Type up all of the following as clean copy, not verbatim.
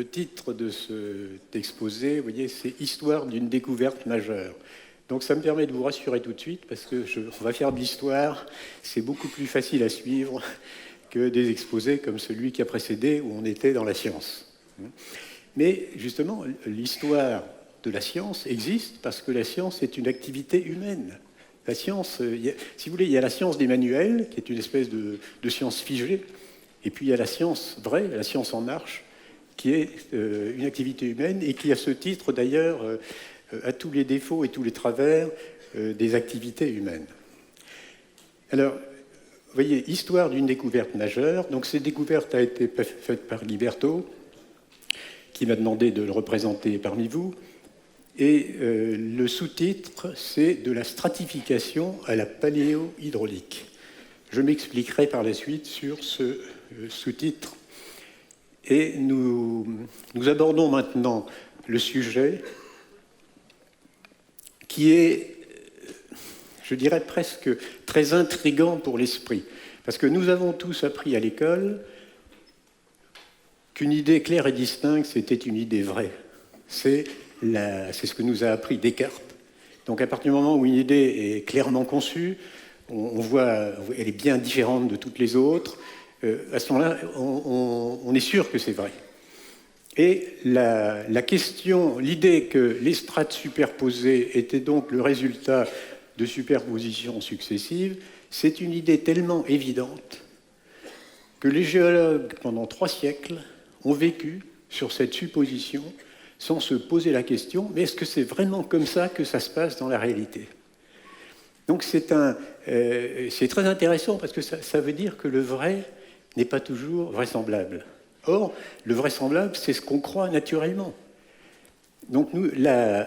Le titre de cet exposé, vous voyez, c'est « Histoire d'une découverte majeure ». Donc ça me permet de vous rassurer tout de suite, parce que on va faire de l'histoire, c'est beaucoup plus facile à suivre que des exposés comme celui qui a précédé, où on était dans la science. Mais justement, l'histoire de la science existe parce que la science est une activité humaine. La science, si vous voulez, il y a la science des manuels, qui est une espèce de science figée, et puis il y a la science vraie, la science en marche, qui est une activité humaine et qui, à ce titre d'ailleurs, a tous les défauts et tous les travers des activités humaines. Alors, vous voyez, histoire d'une découverte majeure. Donc, cette découverte a été faite par Guy qui m'a demandé de le représenter parmi vous. Et le sous-titre, c'est « De la stratification à la paléohydraulique ». Je m'expliquerai par la suite sur ce sous-titre. Et nous abordons maintenant le sujet qui est, je dirais, presque très intriguant pour l'esprit. Parce que nous avons tous appris à l'école qu'une idée claire et distincte, c'était une idée vraie. C'est ce que nous a appris Descartes. Donc à partir du moment où une idée est clairement conçue, on voit elle est bien différente de toutes les autres, à ce moment-là, on est sûr que c'est vrai. Et la question, l'idée que les strates superposées étaient donc le résultat de superpositions successives, c'est une idée tellement évidente que les géologues, pendant 3 siècles, ont vécu sur cette supposition sans se poser la question, mais est-ce que c'est vraiment comme ça que ça se passe dans la réalité? Donc c'est très intéressant parce que ça veut dire que le vrai n'est pas toujours vraisemblable. Or, le vraisemblable, c'est ce qu'on croit naturellement. Donc,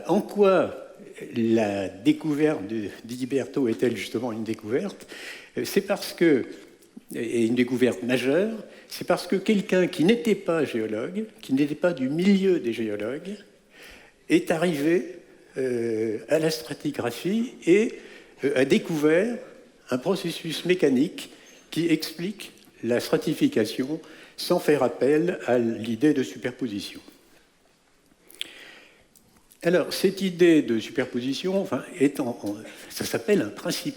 en quoi la découverte de Didier Berthaud est-elle justement une découverte? C'est parce que, et une découverte majeure, c'est parce que quelqu'un qui n'était pas géologue, qui n'était pas du milieu des géologues, est arrivé à la stratigraphie et a découvert un processus mécanique qui explique la stratification sans faire appel à l'idée de superposition. Alors, cette idée de superposition, ça s'appelle un principe.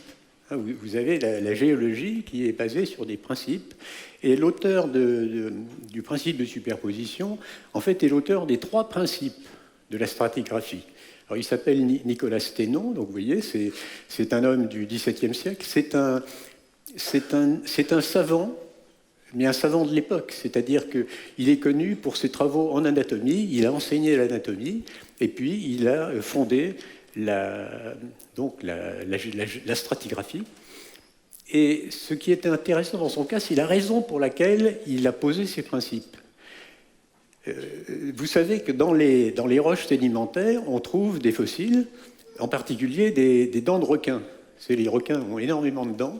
Vous avez la géologie qui est basée sur des principes, et l'auteur du principe de superposition, en fait, est l'auteur des 3 principes de la stratigraphie. Alors, il s'appelle Nicolas Steno, donc vous voyez, c'est un homme du XVIIe siècle, c'est un savant, mais un savant de l'époque, c'est-à-dire qu'il est connu pour ses travaux en anatomie, il a enseigné l'anatomie, et puis il a fondé la stratigraphie. Et ce qui est intéressant dans son cas, c'est la raison pour laquelle il a posé ces principes. Vous savez que dans les roches sédimentaires, on trouve des fossiles, en particulier des dents de requin. Les requins ont énormément de dents.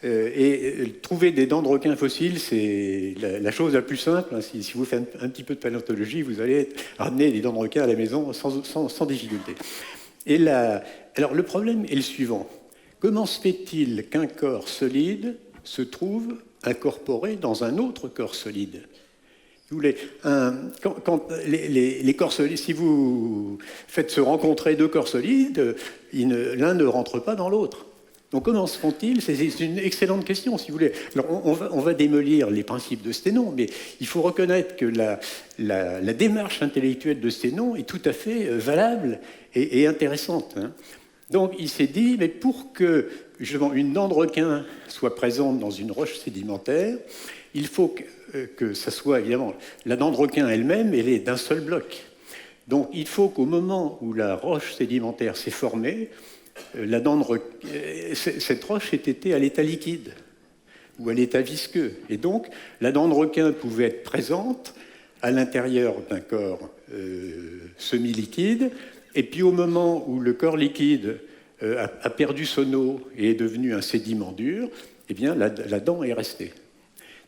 Et trouver des dents de requin fossiles, c'est la chose la plus simple. Si vous faites un petit peu de paléontologie, vous allez ramener des dents de requin à la maison sans difficulté. Alors le problème est le suivant. Comment se fait-il qu'un corps solide se trouve incorporé dans un autre corps solide? Quand les corps solides, si vous faites se rencontrer 2 corps solides, l'un ne rentre pas dans l'autre. Donc comment se font-ils? C'est une excellente question, si vous voulez. Alors, on va démolir les principes de Sténon, mais il faut reconnaître que la démarche intellectuelle de Sténon est tout à fait valable et intéressante. Donc il s'est dit, mais pour que justement une dent de requin soit présente dans une roche sédimentaire, il faut que ça soit évidemment la dent de requin elle-même, elle est d'un seul bloc. Donc il faut qu'au moment où la roche sédimentaire s'est formée, cette roche ait été à l'état liquide ou à l'état visqueux. Et donc, la dent de requin pouvait être présente à l'intérieur d'un corps semi-liquide, et puis au moment où le corps liquide a perdu son eau et est devenu un sédiment dur, eh bien, la dent est restée.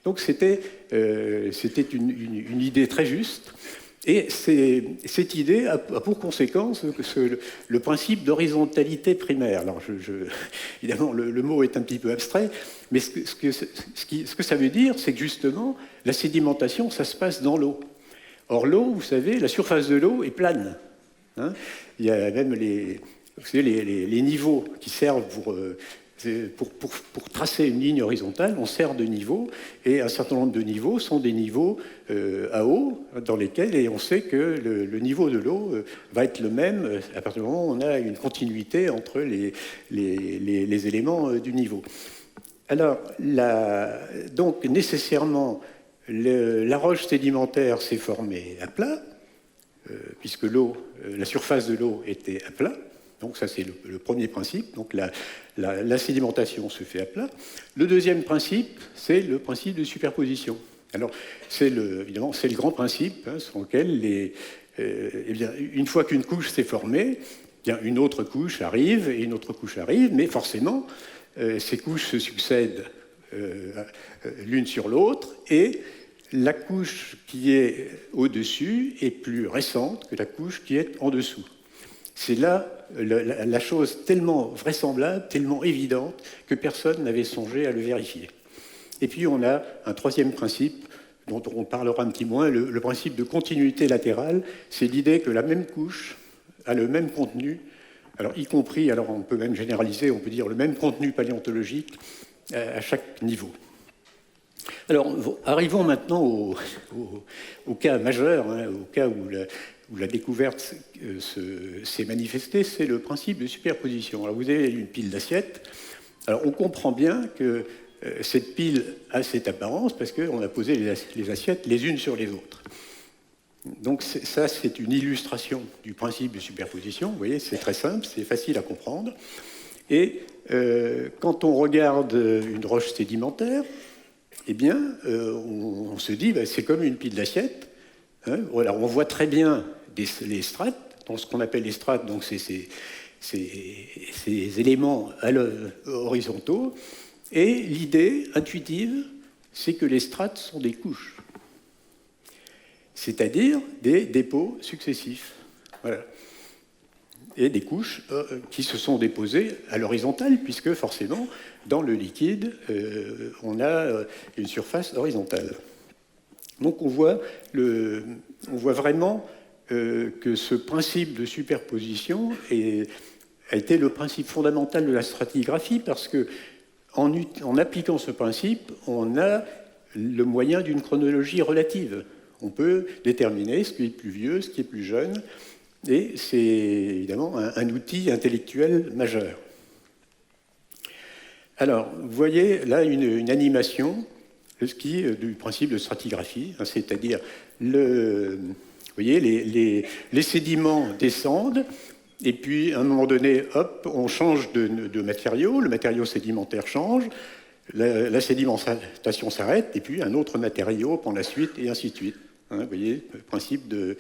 Donc, c'était une idée très juste. Et cette idée a pour conséquence le principe d'horizontalité primaire. Alors, évidemment, le mot est un petit peu abstrait, mais ce que ça veut dire, c'est que justement, la sédimentation, ça se passe dans l'eau. Or, l'eau, vous savez, la surface de l'eau est plane. Hein. Il y a même vous savez, les niveaux qui servent pour tracer une ligne horizontale, on sert de niveaux, et un certain nombre de niveaux sont des niveaux à eau, dans lesquels, et on sait que le niveau de l'eau va être le même à partir du moment où on a une continuité entre les éléments du niveau. Alors, donc nécessairement, la roche sédimentaire s'est formée à plat, puisque la surface de l'eau était à plat. Donc ça, c'est le premier principe. Donc la sédimentation se fait à plat. Le deuxième principe, c'est le principe de superposition. Alors, évidemment, c'est le grand principe sur lequel, eh bien, une fois qu'une couche s'est formée, eh bien, une autre couche arrive, et une autre couche arrive, mais forcément, ces couches se succèdent l'une sur l'autre, et la couche qui est au-dessus est plus récente que la couche qui est en dessous. C'est là la chose tellement vraisemblable, tellement évidente, que personne n'avait songé à le vérifier. Et puis on a un troisième principe, dont on parlera un petit moins, le principe de continuité latérale. C'est l'idée que la même couche a le même contenu, alors y compris, alors on peut même généraliser, on peut dire le même contenu paléontologique à chaque niveau. Alors, arrivons maintenant au cas majeur, au cas où la découverte s'est manifestée, c'est le principe de superposition. Alors, vous avez une pile d'assiettes. Alors, on comprend bien que cette pile a cette apparence parce qu'on a posé les assiettes les unes sur les autres. Donc, ça, c'est une illustration du principe de superposition. Vous voyez, c'est très simple, c'est facile à comprendre. Et quand on regarde une roche sédimentaire, eh bien, on se dit, c'est comme une pile d'assiettes. Hein. Voilà, on voit très bien les strates, donc ce qu'on appelle les strates, donc c'est ces éléments horizontaux. Et l'idée intuitive, c'est que les strates sont des couches, c'est-à-dire des dépôts successifs. Voilà. Et des couches qui se sont déposées à l'horizontale, puisque forcément, dans le liquide, on a une surface horizontale. Donc on voit vraiment que ce principe de superposition a été le principe fondamental de la stratigraphie, parce que en appliquant ce principe, on a le moyen d'une chronologie relative. On peut déterminer ce qui est plus vieux, ce qui est plus jeune, et c'est évidemment un outil intellectuel majeur. Alors, vous voyez là une animation du principe de stratigraphie, c'est-à-dire, vous voyez, les sédiments descendent, et puis à un moment donné, hop, on change de matériau, le matériau sédimentaire change, la sédimentation s'arrête, et puis un autre matériau prend la suite, et ainsi de suite. Hein, vous voyez, le principe de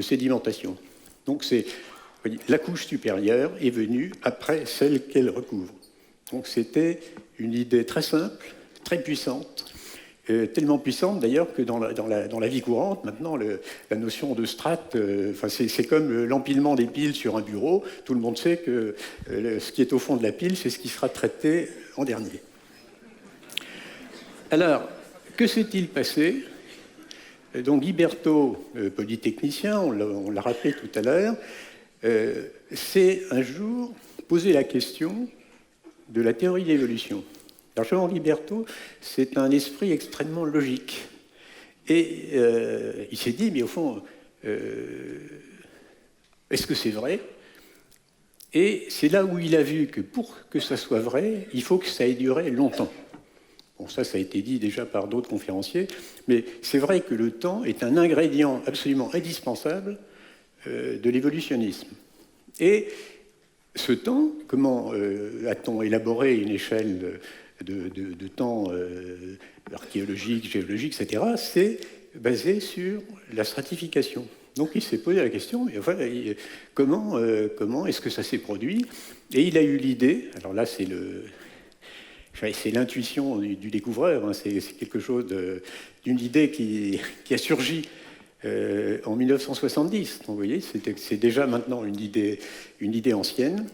sédimentation. Donc la couche supérieure est venue après celle qu'elle recouvre. Donc c'était une idée très simple, très puissante, tellement puissante d'ailleurs que dans la vie courante, maintenant, la notion de strate, c'est comme l'empilement des piles sur un bureau. Tout le monde sait que ce qui est au fond de la pile, c'est ce qui sera traité en dernier. Alors, que s'est-il passé ? Donc Guy Berthaud, polytechnicien, on l'a rappelé tout à l'heure, s'est un jour posé la question de la théorie de l'évolution. Alors Jean-Henri Berthaud, c'est un esprit extrêmement logique. Et il s'est dit, mais au fond, est-ce que c'est vrai ? Et c'est là où il a vu que pour que ça soit vrai, il faut que ça ait duré longtemps. Bon, ça a été dit déjà par d'autres conférenciers, mais c'est vrai que le temps est un ingrédient absolument indispensable de l'évolutionnisme. Et ce temps, comment a-t-on élaboré une échelle de temps archéologique, géologique, etc., c'est basé sur la stratification. Donc il s'est posé la question, et enfin, comment est-ce que ça s'est produit ? Et il a eu l'idée, alors là c'est l'intuition du découvreur, hein, c'est quelque chose d'une idée qui a surgi en 1970. Donc, vous voyez, c'est déjà maintenant une idée ancienne.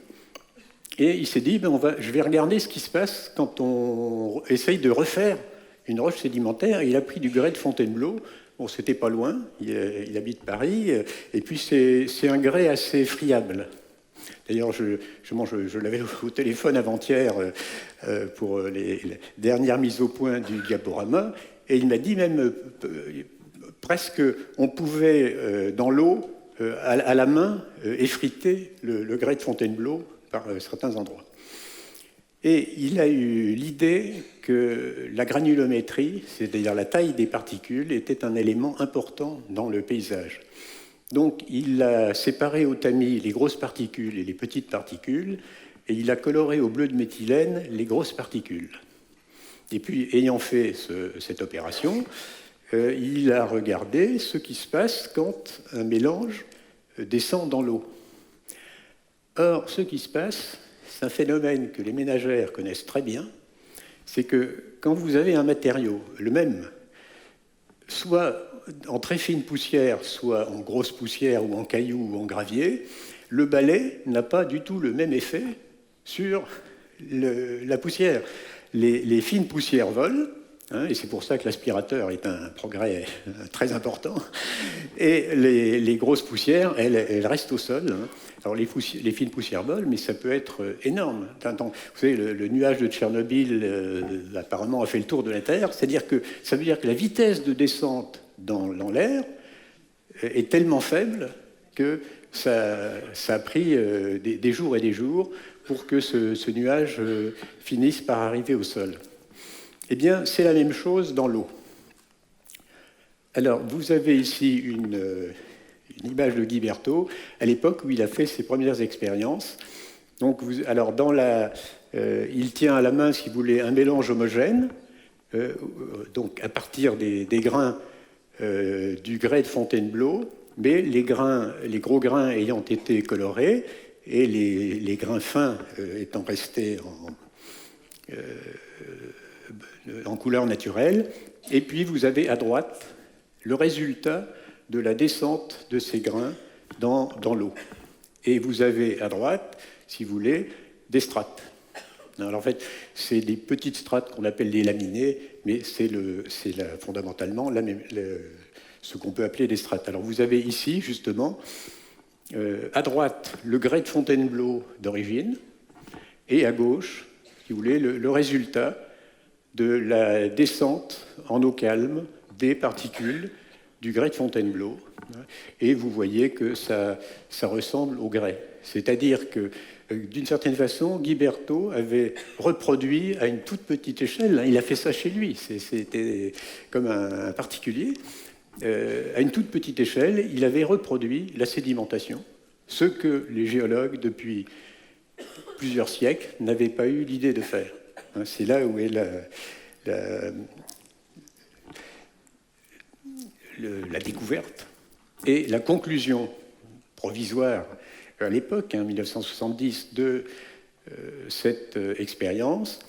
Et il s'est dit, je vais regarder ce qui se passe quand on essaye de refaire une roche sédimentaire. Et il a pris du grès de Fontainebleau. Bon, c'était pas loin, il habite Paris, et puis c'est un grès assez friable. D'ailleurs, je l'avais au téléphone avant-hier pour les dernières mises au point du diaporama, et il m'a dit même presque on pouvait dans l'eau, à la main, effriter le grès de Fontainebleau par certains endroits. Et il a eu l'idée que la granulométrie, c'est-à-dire la taille des particules, était un élément important dans le paysage. Donc il a séparé au tamis les grosses particules et les petites particules, et il a coloré au bleu de méthylène les grosses particules. Et puis, ayant fait cette opération, il a regardé ce qui se passe quand un mélange descend dans l'eau. Or, ce qui se passe, c'est un phénomène que les ménagères connaissent très bien, c'est que quand vous avez un matériau, le même, soit en très fine poussière, soit en grosse poussière ou en cailloux ou en gravier, le balai n'a pas du tout le même effet sur la poussière. Les fines poussières volent, hein, et c'est pour ça que l'aspirateur est un progrès très important, et les grosses poussières, elles restent au sol. Hein. Alors les fines poussières volent, mais ça peut être énorme. Vous savez, le nuage de Tchernobyl apparemment a fait le tour de la Terre, c'est-à-dire que ça veut dire que la vitesse de descente dans l'air est tellement faible que ça a pris des jours et des jours pour que ce nuage finisse par arriver au sol. Eh bien, c'est la même chose dans l'eau. Alors, vous avez ici une image de Guy Berthaud, à l'époque où il a fait ses premières expériences. Donc, il tient à la main, si vous voulez, un mélange homogène, donc à partir des grains du grès de Fontainebleau, mais les gros grains ayant été colorés et les grains fins étant restés en couleur naturelle. Et puis vous avez à droite le résultat de la descente de ces grains dans l'eau. Et vous avez à droite, si vous voulez, des strates. Alors en fait, c'est des petites strates qu'on appelle les laminées, mais c'est fondamentalement ce qu'on peut appeler des strates. Alors vous avez ici, justement, à droite, le grès de Fontainebleau d'origine, et à gauche, si vous voulez, le résultat de la descente en eau calme des particules du grès de Fontainebleau. Et vous voyez que ça ressemble au grès. C'est-à-dire que, d'une certaine façon, Guy Berthaud avait reproduit à une toute petite échelle, il a fait ça chez lui, c'était comme un particulier, à une toute petite échelle, il avait reproduit la sédimentation, ce que les géologues, depuis plusieurs siècles, n'avaient pas eu l'idée de faire. C'est là où est la découverte et la conclusion provisoire à l'époque, 1970, de cette expérience,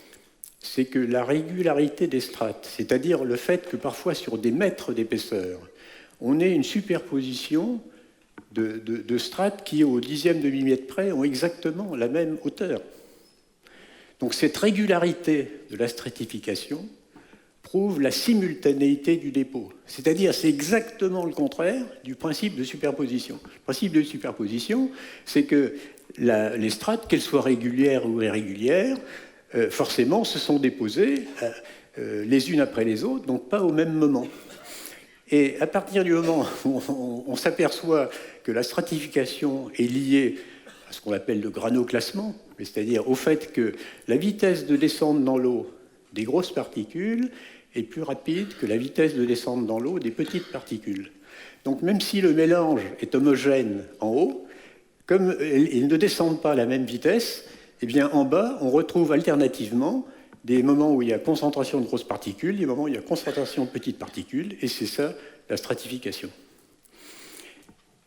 c'est que la régularité des strates, c'est-à-dire le fait que parfois sur des mètres d'épaisseur, on ait une superposition de strates qui, au dixième de millimètre près, ont exactement la même hauteur. Donc cette régularité de la stratification prouve la simultanéité du dépôt. C'est-à-dire, c'est exactement le contraire du principe de superposition. Le principe de superposition, c'est que les strates, qu'elles soient régulières ou irrégulières, forcément se sont déposées les unes après les autres, donc pas au même moment. Et à partir du moment où on s'aperçoit que la stratification est liée à ce qu'on appelle le granoclassement, c'est-à-dire au fait que la vitesse de descente dans l'eau des grosses particules est plus rapide que la vitesse de descente dans l'eau des petites particules. Donc même si le mélange est homogène en haut, comme ils ne descendent pas à la même vitesse, eh bien en bas, on retrouve alternativement des moments où il y a concentration de grosses particules, des moments où il y a concentration de petites particules, et c'est ça la stratification.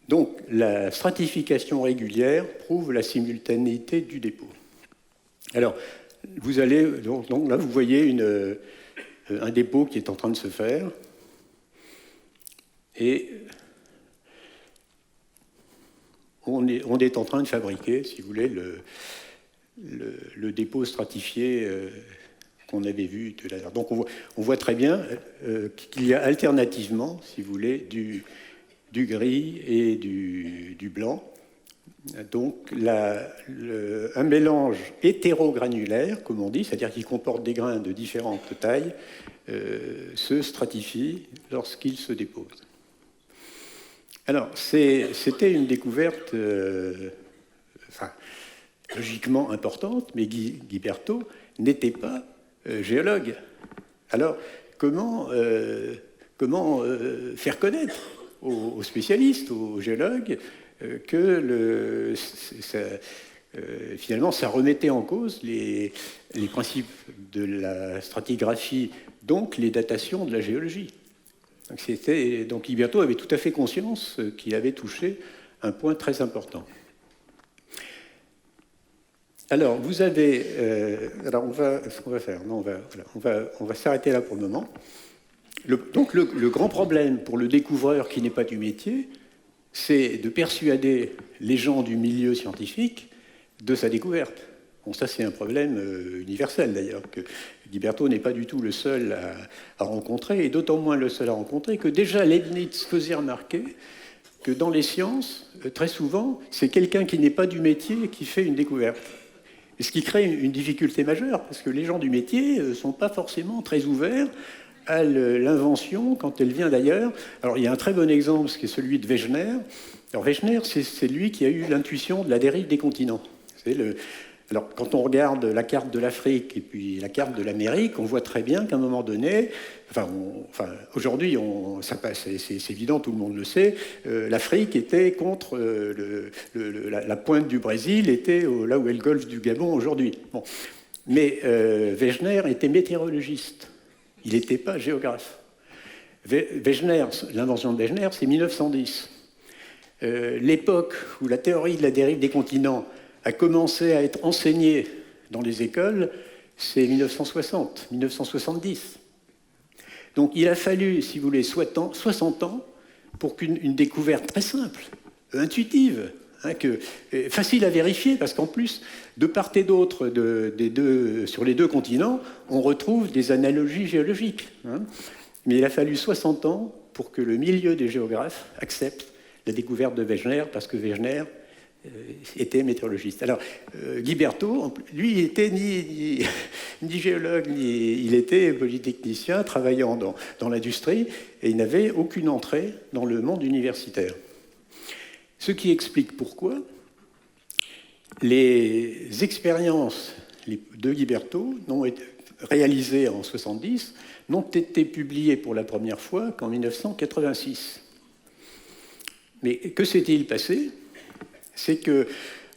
Donc la stratification régulière prouve la simultanéité du dépôt. Alors, donc là, vous voyez un dépôt qui est en train de se faire, et on est en train de fabriquer, si vous voulez, le dépôt stratifié qu'on avait vu tout à l'heure. Donc on voit très bien qu'il y a alternativement, si vous voulez, du gris et du blanc. Donc un mélange hétérogranulaire, comme on dit, c'est-à-dire qu'il comporte des grains de différentes tailles, se stratifie lorsqu'il se dépose. Alors, c'était une découverte logiquement importante, mais Guy Berthaud n'était pas géologue. Alors, comment faire connaître aux spécialistes, aux géologues, que finalement, ça remettait en cause les principes de la stratigraphie, donc les datations de la géologie. Donc Guy Berthaud avait tout à fait conscience qu'il avait touché un point très important. Alors, vous avez... ce qu'on va faire, non, on va s'arrêter là pour le moment. Donc, le grand problème pour le découvreur qui n'est pas du métier, c'est de persuader les gens du milieu scientifique de sa découverte. Bon, ça, c'est un problème universel, d'ailleurs, que Guy Berthaud n'est pas du tout le seul à rencontrer, et d'autant moins le seul à rencontrer que déjà Leibniz faisait remarquer que dans les sciences, très souvent, c'est quelqu'un qui n'est pas du métier qui fait une découverte. Et ce qui crée une difficulté majeure, parce que les gens du métier ne sont pas forcément très ouverts à l'invention quand elle vient d'ailleurs. Alors, il y a un très bon exemple, qui est celui de Wegener. Alors, Wegener, c'est lui qui a eu l'intuition de la dérive des continents. Alors, quand on regarde la carte de l'Afrique et puis la carte de l'Amérique, on voit très bien qu'à un moment donné, aujourd'hui, ça passe, c'est évident, tout le monde le sait, l'Afrique était contre la pointe du Brésil, était là où est le golfe du Gabon aujourd'hui. Bon. Mais Wegener était météorologiste, il n'était pas géographe. Wegener, l'invention de Wegener, c'est 1910. L'époque où la théorie de la dérive des continents a commencé à être enseignée dans les écoles, c'est 1960, 1970. Donc il a fallu, si vous voulez, 60 ans pour qu'une découverte très simple, intuitive, facile à vérifier, parce qu'en plus, de part et d'autre sur les deux continents, on retrouve des analogies géologiques. Mais il a fallu 60 ans pour que le milieu des géographes accepte la découverte de Wegener, parce que Wegener était météorologiste. Alors, Guy Berthaud, lui, il n'était ni géologue, il était polytechnicien, travaillant dans l'industrie, et il n'avait aucune entrée dans le monde universitaire. Ce qui explique pourquoi les expériences de Guy Berthaud réalisées en 70 n'ont été publiées pour la première fois qu'en 1986. Mais que s'est-il passé ? C'est que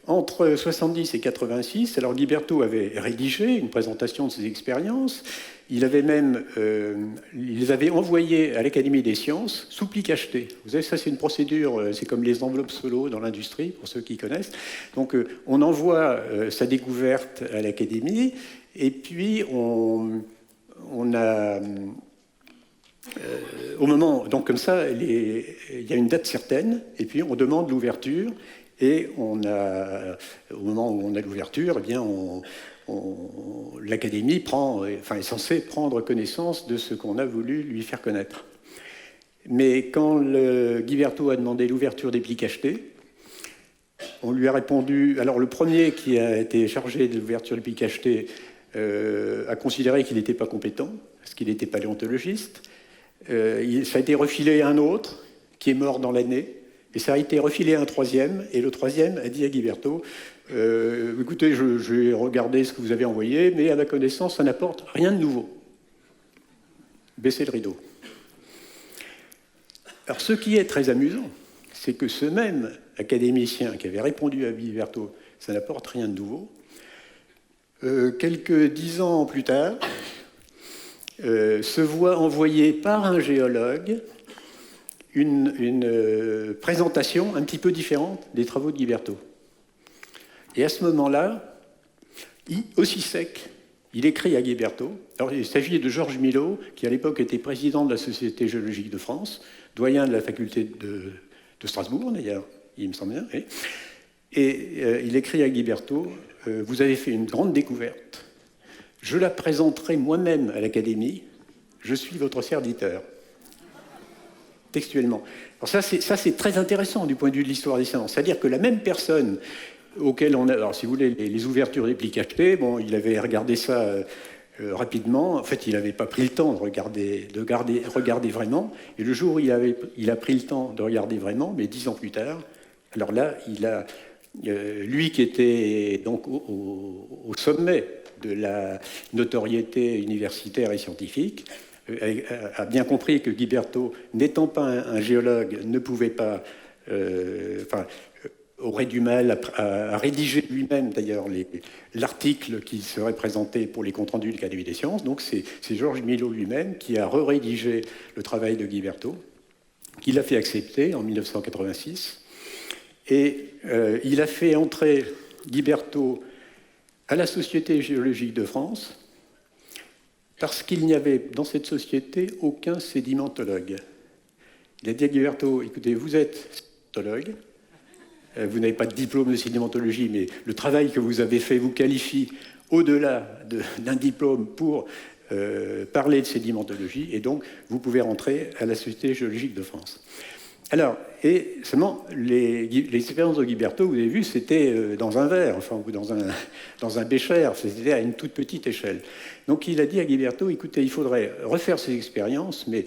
entre 70 et 86, alors Guy Berthaud avait rédigé une présentation de ses expériences. Il avait même, il les avait envoyées à l'Académie des sciences sous pli cacheté. Vous savez, ça c'est une procédure, c'est comme les enveloppes solo dans l'industrie, pour ceux qui connaissent. Donc on envoie sa découverte à l'Académie, et puis on a... au moment, donc comme ça, il y a une date certaine, et puis on demande l'ouverture. Et au moment où on a l'ouverture, eh bien, l'Académie est censée prendre connaissance de ce qu'on a voulu lui faire connaître. Mais quand Guy Berthaud a demandé l'ouverture des plis cachetés, on lui a répondu... Alors le premier qui a été chargé de l'ouverture des plis cachetés a considéré qu'il n'était pas compétent, parce qu'il était paléontologiste. Ça a été refilé à un autre, qui est mort dans l'année. Et ça a été refilé à un troisième, et le troisième a dit à Guy Berthaud, écoutez, je vais regarder ce que vous avez envoyé, mais à ma connaissance, ça n'apporte rien de nouveau. Baissez le rideau. Alors, ce qui est très amusant, c'est que ce même académicien qui avait répondu à Guy Berthaud, ça n'apporte rien de nouveau, quelques 10 ans plus tard, se voit envoyer par un géologue une présentation un petit peu différente des travaux de Guy Berthaud. Et à ce moment-là, aussi sec, il écrit à Guy Berthaud. Alors, il s'agit de Georges Milot, qui à l'époque était président de la Société géologique de France, doyen de la faculté de Strasbourg, d'ailleurs, il me semble bien. Et il écrit à Guy Berthaud, vous avez fait une grande découverte. Je la présenterai moi-même à l'Académie. Je suis votre serviteur. Textuellement. Alors ça, c'est très intéressant du point de vue de l'histoire des sciences. C'est-à-dire que la même personne auquel on a... Alors, si vous voulez, les ouvertures répliques actées, bon, il avait regardé ça rapidement. En fait, il n'avait pas pris le temps de regarder vraiment. Et le jour où il a pris le temps de regarder vraiment, mais 10 ans plus tard, alors là, lui qui était donc au sommet de la notoriété universitaire et scientifique, a bien compris que Guiberto, n'étant pas un géologue, ne pouvait pas, aurait du mal à rédiger lui-même d'ailleurs l'article qui serait présenté pour les comptes rendus de l'Académie des sciences. Donc c'est Georges Millot lui-même qui a re-rédigé le travail de Guiberto, qu'il a fait accepter en 1986. Et il a fait entrer Guiberto à la Société géologique de France parce qu'il n'y avait dans cette société aucun sédimentologue. Il a dit à Guiberto, écoutez, vous êtes sédimentologue, vous n'avez pas de diplôme de sédimentologie, mais le travail que vous avez fait vous qualifie au-delà d'un diplôme pour parler de sédimentologie, et donc vous pouvez rentrer à la Société géologique de France. Alors, et seulement, les expériences de Guiberto, vous avez vu, c'était dans un verre, enfin, ou dans un bécher, c'était à une toute petite échelle. Donc il a dit à Guiberto, écoutez, il faudrait refaire ces expériences, mais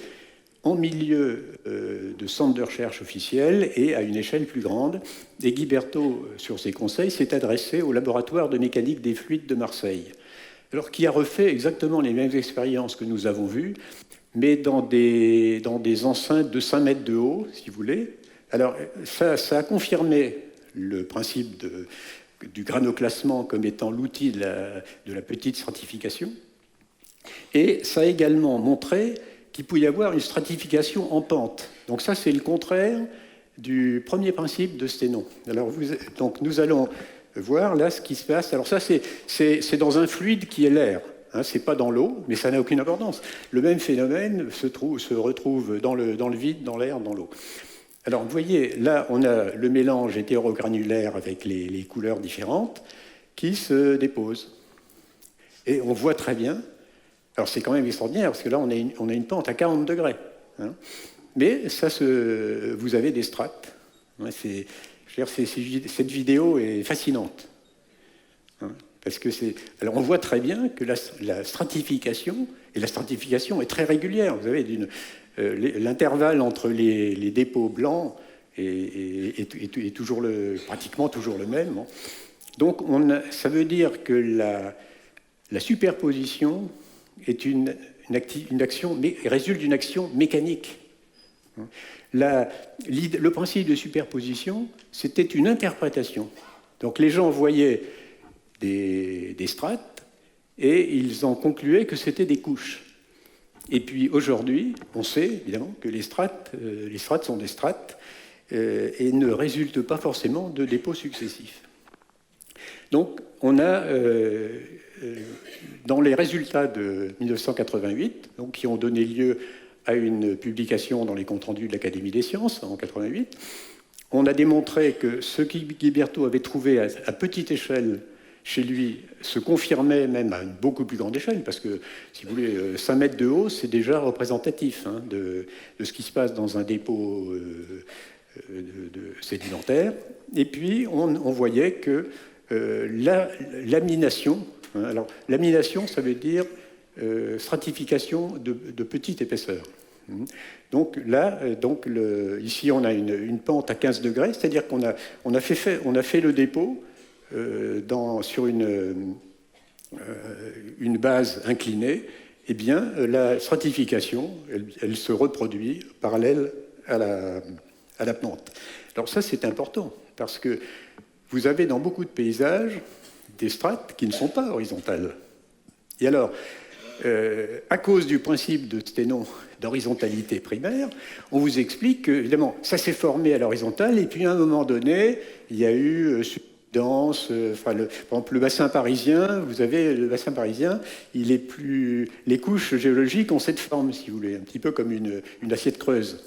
en milieu de centre de recherche officiel et à une échelle plus grande. Et Guiberto, sur ses conseils, s'est adressé au laboratoire de mécanique des fluides de Marseille, alors qui a refait exactement les mêmes expériences que nous avons vues, mais dans des enceintes de 5 mètres de haut, si vous voulez. Alors, ça a confirmé le principe du granoclassement comme étant l'outil de la petite stratification. Et ça a également montré qu'il pouvait y avoir une stratification en pente. Donc ça, c'est le contraire du premier principe de Sténon. Alors, donc nous allons voir là ce qui se passe. Alors ça, c'est dans un fluide qui est l'air. Hein, c'est pas dans l'eau, mais ça n'a aucune importance. Le même phénomène se retrouve dans le vide, dans l'air, dans l'eau. Alors, vous voyez, là, on a le mélange hétérogranulaire avec les couleurs différentes qui se déposent. Et on voit très bien, alors c'est quand même extraordinaire, parce que là, on a une pente à 40 degrés. Hein, mais vous avez des strates. Hein, cette vidéo est fascinante. Hein, parce que alors on voit très bien que la stratification, et la stratification est très régulière. Vous avez l'intervalle entre les dépôts blancs est pratiquement toujours le même. Hein. Donc ça veut dire que la superposition est une action, mais résulte d'une action mécanique. Le principe de superposition, c'était une interprétation. Donc les gens voyaient des strates et ils en concluaient que c'était des couches. Et puis aujourd'hui, on sait évidemment que les strates sont des strates et ne résultent pas forcément de dépôts successifs. Donc on a dans les résultats de 1988, donc, qui ont donné lieu à une publication dans les comptes rendus de l'Académie des sciences en 1988, on a démontré que ce que Guiberto avait trouvé à petite échelle chez lui se confirmait même à une beaucoup plus grande échelle, parce que, si vous voulez, 5 mètres de haut, c'est déjà représentatif hein, de ce qui se passe dans un dépôt sédimentaire. Et puis, on voyait que la lamination, hein, alors lamination, ça veut dire stratification de petite épaisseur. Donc là, ici, on a une pente à 15 degrés, c'est-à-dire qu'on a fait le dépôt sur une base inclinée. Eh bien, la stratification, elle se reproduit parallèle à la pente. Alors ça, c'est important, parce que vous avez dans beaucoup de paysages des strates qui ne sont pas horizontales. Et alors, à cause du principe de Sténon d'horizontalité primaire, on vous explique que, évidemment, ça s'est formé à l'horizontale, et puis à un moment donné, il y a eu par exemple, le bassin parisien, vous avez le bassin parisien, les couches géologiques ont cette forme, si vous voulez, un petit peu comme une assiette creuse.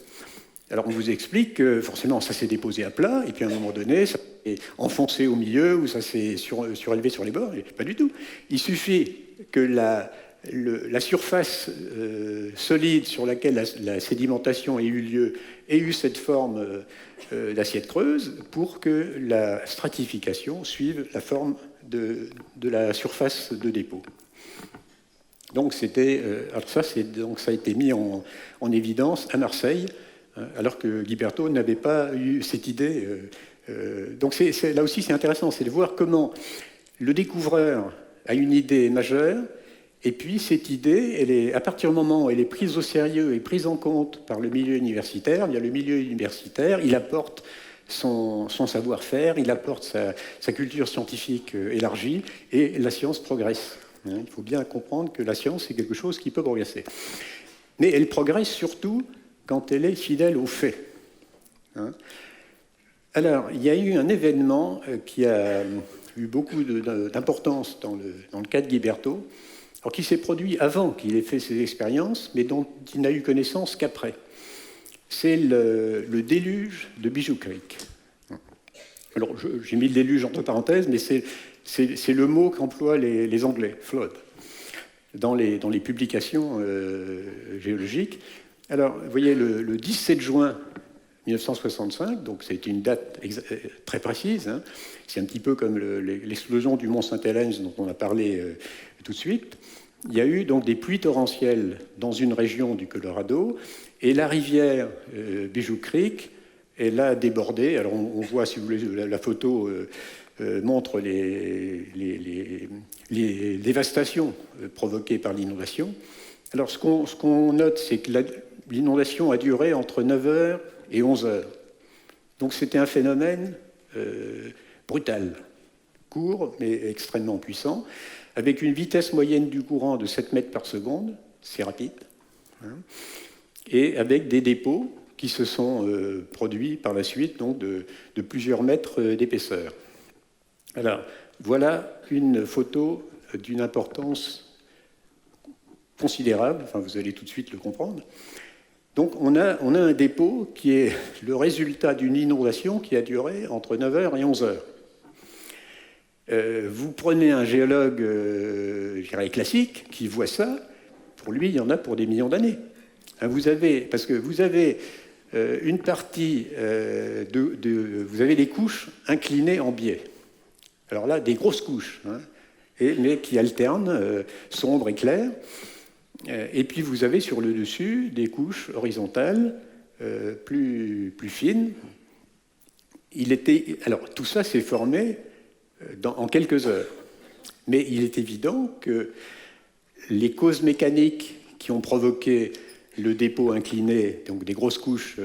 Alors on vous explique que forcément ça s'est déposé à plat, et puis à un moment donné, ça s'est enfoncé au milieu, ou ça s'est surélevé sur les bords, et pas du tout. Il suffit que la surface solide sur laquelle la sédimentation ait eu lieu ait eu cette forme d'assiette creuse pour que la stratification suive la forme de la surface de dépôt. Donc, ça a été mis en évidence à Marseille, alors que Guiberto n'avait pas eu cette idée. Donc, là aussi, c'est intéressant, c'est de voir comment le découvreur a une idée majeure, et puis cette idée, à partir du moment où elle est prise au sérieux et prise en compte par le milieu universitaire, bien, le milieu universitaire, il apporte son savoir-faire, il apporte sa culture scientifique élargie, et la science progresse. Il faut bien comprendre que la science, c'est quelque chose qui peut progresser. Mais elle progresse surtout quand elle est fidèle aux faits. Alors, il y a eu un événement qui a eu beaucoup d'importance dans le cas de Guiberto, alors qui s'est produit avant qu'il ait fait ses expériences, mais dont il n'a eu connaissance qu'après. C'est le déluge de Bijou Creek. Alors, j'ai mis le déluge entre parenthèses, mais c'est le mot qu'emploient les Anglais, flood, dans les publications géologiques. Alors, vous voyez, le 17 juin 1965, donc c'est une date très précise, hein. C'est un petit peu comme l'explosion du mont Saint-Helens dont on a parlé tout de suite. Il y a eu donc des pluies torrentielles dans une région du Colorado, et la rivière Bijou Creek, elle a débordé. Alors on voit, si vous voulez, la photo montre les dévastations provoquées par l'inondation. Alors ce qu'on note, c'est que l'inondation a duré entre 9h et 11h. Donc c'était un phénomène brutal, court, mais extrêmement puissant, avec une vitesse moyenne du courant de 7 mètres par seconde, c'est rapide, hein, et avec des dépôts qui se sont produits par la suite, donc de plusieurs mètres d'épaisseur. Alors, voilà une photo d'une importance considérable, enfin vous allez tout de suite le comprendre. Donc on a un dépôt qui est le résultat d'une inondation qui a duré entre 9h et 11h. Vous prenez un géologue, je dirais classique, qui voit ça, pour lui, il y en a pour des millions d'années. Parce que vous avez une partie vous avez des couches inclinées en biais. Alors là, des grosses couches, hein, mais qui alternent, sombres et claires. Et puis vous avez sur le dessus des couches horizontales plus fines. Alors tout ça s'est formé en quelques heures. Mais il est évident que les causes mécaniques qui ont provoqué le dépôt incliné, donc des grosses couches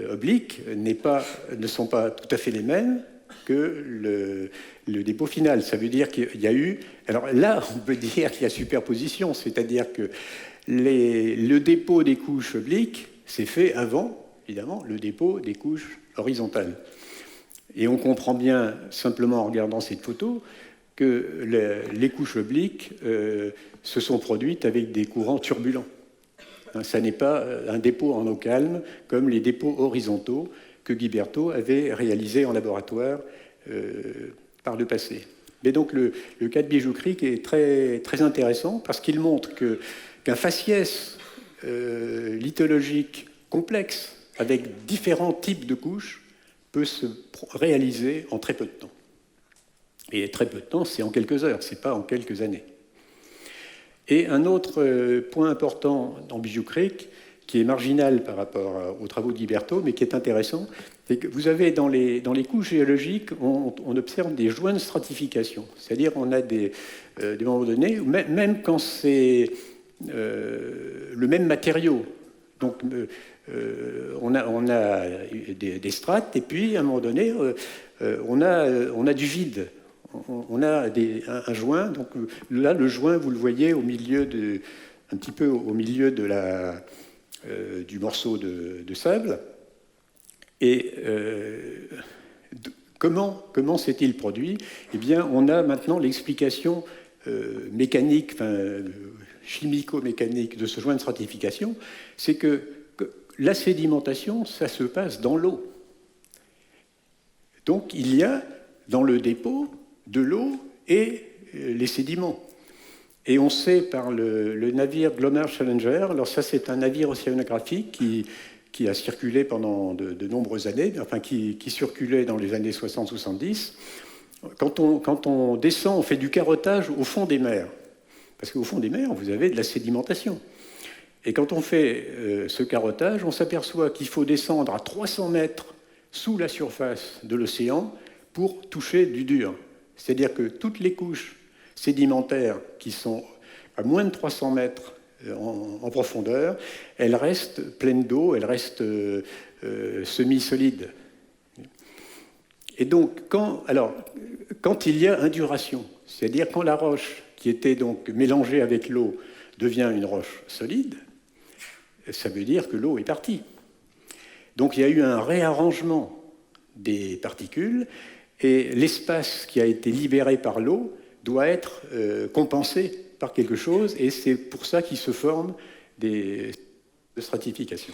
obliques, ne sont pas tout à fait les mêmes que le dépôt final. Ça veut dire qu'il y a eu... Alors là, on peut dire qu'il y a superposition, c'est-à-dire que le dépôt des couches obliques s'est fait avant, évidemment, le dépôt des couches horizontales. Et on comprend bien, simplement en regardant cette photo, que les couches obliques se sont produites avec des courants turbulents. Ça n'est pas un dépôt en eau calme comme les dépôts horizontaux que Guiberto avait réalisés en laboratoire par le passé. Mais donc le cas de Bijou Creek est très, très intéressant parce qu'il montre qu'un faciès lithologique complexe avec différents types de couches peut se réaliser en très peu de temps. Et très peu de temps, c'est en quelques heures, c'est pas en quelques années. Et un autre point important dans Bijou Creek, qui est marginal par rapport aux travaux de Guiberto, mais qui est intéressant, c'est que vous avez dans les couches géologiques, on observe des joints de stratification. C'est-à-dire on a des moments donnés, même quand c'est le même matériau. Donc on a des strates, et puis à un moment donné, on a du vide. On a un joint, donc là le joint vous le voyez un petit peu au milieu du morceau de sable. Et comment s'est-il produit? Eh bien, on a maintenant l'explication mécanique, chimico-mécanique de ce joint de stratification, c'est que la sédimentation, ça se passe dans l'eau. Donc il y a dans le dépôt de l'eau et les sédiments. Et on sait par le navire Glomar Challenger, alors ça c'est un navire océanographique qui a circulé pendant de nombreuses années, enfin qui circulait dans les années 60-70. Quand on descend, on fait du carottage au fond des mers. Parce qu'au fond des mers, vous avez de la sédimentation. Et quand on fait ce carottage, on s'aperçoit qu'il faut descendre à 300 mètres sous la surface de l'océan pour toucher du dur. C'est-à-dire que toutes les couches sédimentaires qui sont à moins de 300 mètres en profondeur, elles restent pleines d'eau, elles restent semi-solides. Et donc, quand il y a induration, c'est-à-dire quand la roche qui était donc mélangée avec l'eau devient une roche solide, ça veut dire que l'eau est partie. Donc il y a eu un réarrangement des particules et l'espace qui a été libéré par l'eau doit être compensé par quelque chose et c'est pour ça qu'il se forment des stratifications.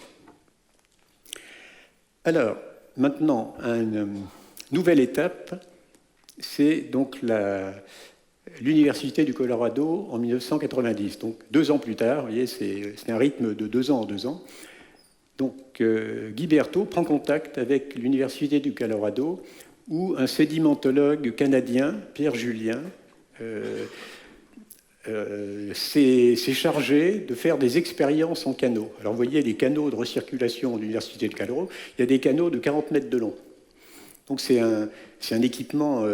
Alors, maintenant, une nouvelle étape, c'est donc l'Université du Colorado en 1990. Donc 2 ans plus tard, vous voyez, c'est un rythme de 2 ans en 2 ans. Donc Guy Berthaud prend contact avec l'Université du Colorado où un sédimentologue canadien, Pierre Julien, s'est chargé de faire des expériences en canaux. Alors vous voyez les canaux de recirculation de l'Université de Colorado, il y a des canaux de 40 mètres de long. Donc c'est un équipement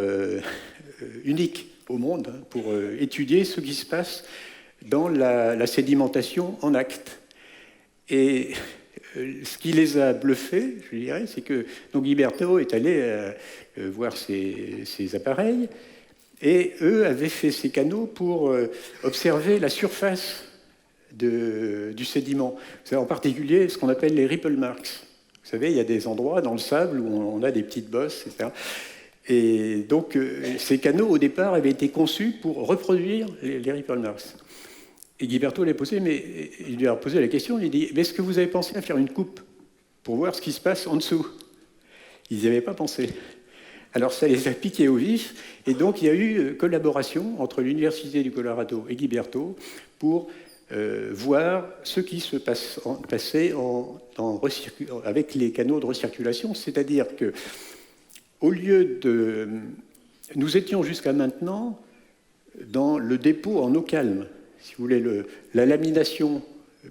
unique au monde pour étudier ce qui se passe dans la sédimentation en acte. Et ce qui les a bluffés, je dirais, c'est que donc Guy Berthaud est allé voir ces appareils, et eux avaient fait ces canaux pour observer la surface du sédiment. C'est en particulier ce qu'on appelle les ripple marks. Vous savez, il y a des endroits dans le sable où on a des petites bosses, etc. Et donc, ces canaux, au départ, avaient été conçus pour reproduire les ripple marks. Et Guy Berthaud il lui a posé la question, il dit « Est-ce que vous avez pensé à faire une coupe pour voir ce qui se passe en dessous ?» Ils n'y avaient pas pensé. Alors ça les a piqués au vif, et donc il y a eu collaboration entre l'Université du Colorado et Guy Berthaud pour voir ce qui se passait avec les canaux de recirculation, c'est-à-dire que au lieu de... Nous étions jusqu'à maintenant dans le dépôt en eau calme. Si vous voulez, la lamination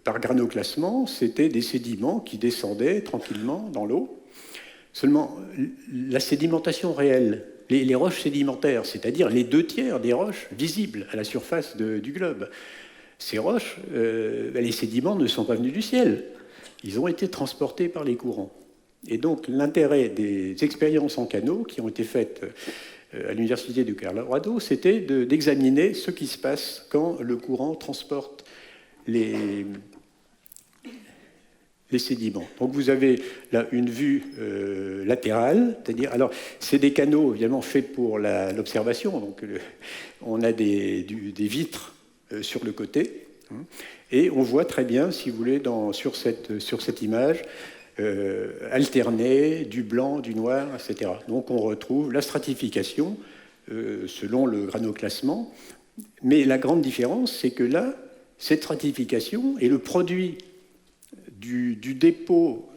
par granoclassement, c'était des sédiments qui descendaient tranquillement dans l'eau. Seulement, la sédimentation réelle, les roches sédimentaires, c'est-à-dire les 2/3 des roches visibles à la surface du globe, ces roches, les sédiments ne sont pas venus du ciel. Ils ont été transportés par les courants. Et donc, l'intérêt des expériences en canaux qui ont été faites à l'Université du Colorado, c'était d'examiner ce qui se passe quand le courant transporte les sédiments. Donc vous avez là une vue latérale, c'est-à-dire, alors c'est des canaux évidemment faits pour l'observation, donc on a des vitres sur le côté, et on voit très bien, si vous voulez, sur cette image, alterner du blanc, du noir, etc. Donc on retrouve la stratification selon le granoclassement, mais la grande différence, c'est que là, cette stratification est le produit du dépôt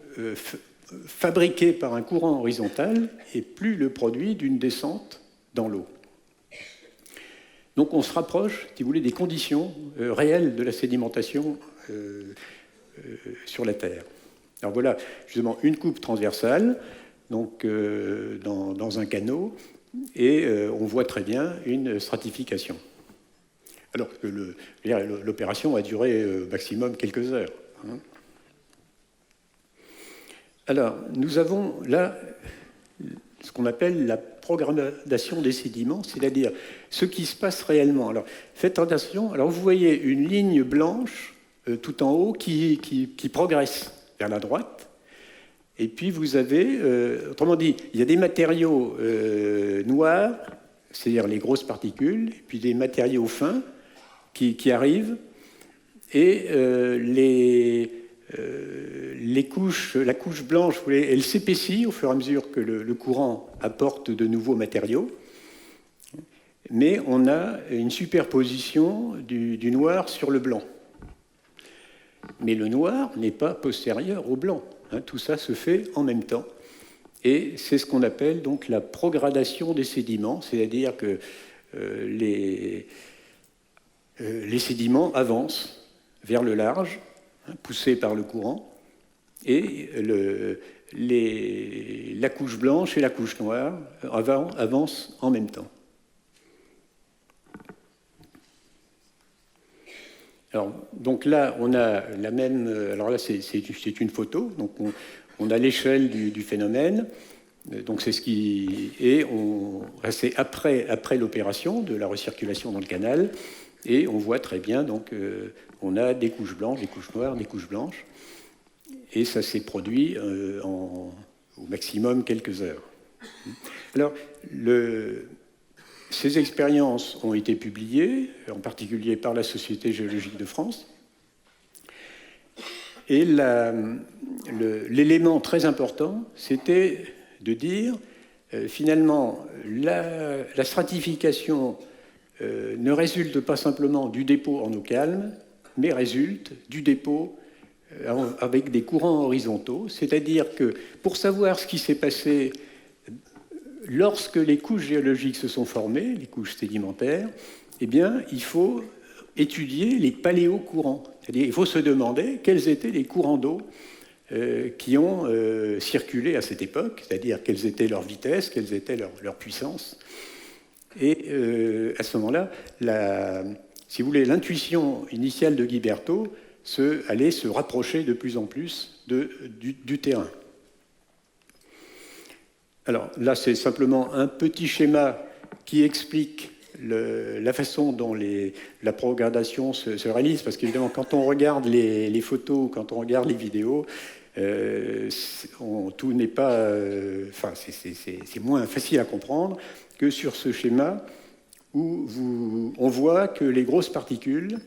fabriqué par un courant horizontal et plus le produit d'une descente dans l'eau. Donc on se rapproche, si vous voulez, des conditions réelles de la sédimentation sur la Terre. Alors voilà, justement, une coupe transversale donc, dans un canot, et on voit très bien une stratification. Alors que l'opération a duré maximum quelques heures. Alors, nous avons là ce qu'on appelle la programmation des sédiments, c'est-à-dire ce qui se passe réellement. Alors, faites attention, alors vous voyez une ligne blanche tout en haut qui progresse vers la droite, et puis vous avez, autrement dit, il y a des matériaux noirs, c'est-à-dire les grosses particules, et puis des matériaux fins qui arrivent, et la couche blanche, elle s'épaissit au fur et à mesure que le courant apporte de nouveaux matériaux. mais on a une superposition du noir sur le blanc. Mais le noir n'est pas postérieur au blanc. Hein, tout ça se fait en même temps. Et c'est ce qu'on appelle donc la progradation des sédiments, c'est-à-dire que les sédiments avancent vers le large, hein, poussés par le courant, et la couche blanche et la couche noire avancent en même temps. Alors, donc là, on a la même... Alors là, c'est une photo, donc on a l'échelle du phénomène, donc c'est ce qui... Et c'est après l'opération de la recirculation dans le canal, et on voit très bien, donc on a des couches blanches, des couches noires, des couches blanches, et ça s'est produit au maximum quelques heures. Alors, ces expériences ont été publiées, en particulier par la Société géologique de France. Et l'élément très important, c'était de dire, finalement, la stratification ne résulte pas simplement du dépôt en eau calme, mais résulte du dépôt avec des courants horizontaux. C'est-à-dire que pour savoir ce qui s'est passé lorsque les couches géologiques se sont formées, les couches sédimentaires, eh bien, il faut étudier les paléocourants. C'est-à-dire il faut se demander quels étaient les courants d'eau qui ont circulé à cette époque, c'est-à-dire quelles étaient leurs vitesses, quelles étaient leurs puissances. Et à ce moment-là, si vous voulez, l'intuition initiale de Guiberto allait se rapprocher de plus en plus du terrain. Alors là, c'est simplement un petit schéma qui explique la façon dont la progradation se réalise, parce qu'évidemment, quand on regarde les photos, quand on regarde les vidéos, tout n'est pas... Enfin, c'est moins facile à comprendre que sur ce schéma où on voit que les grosses particules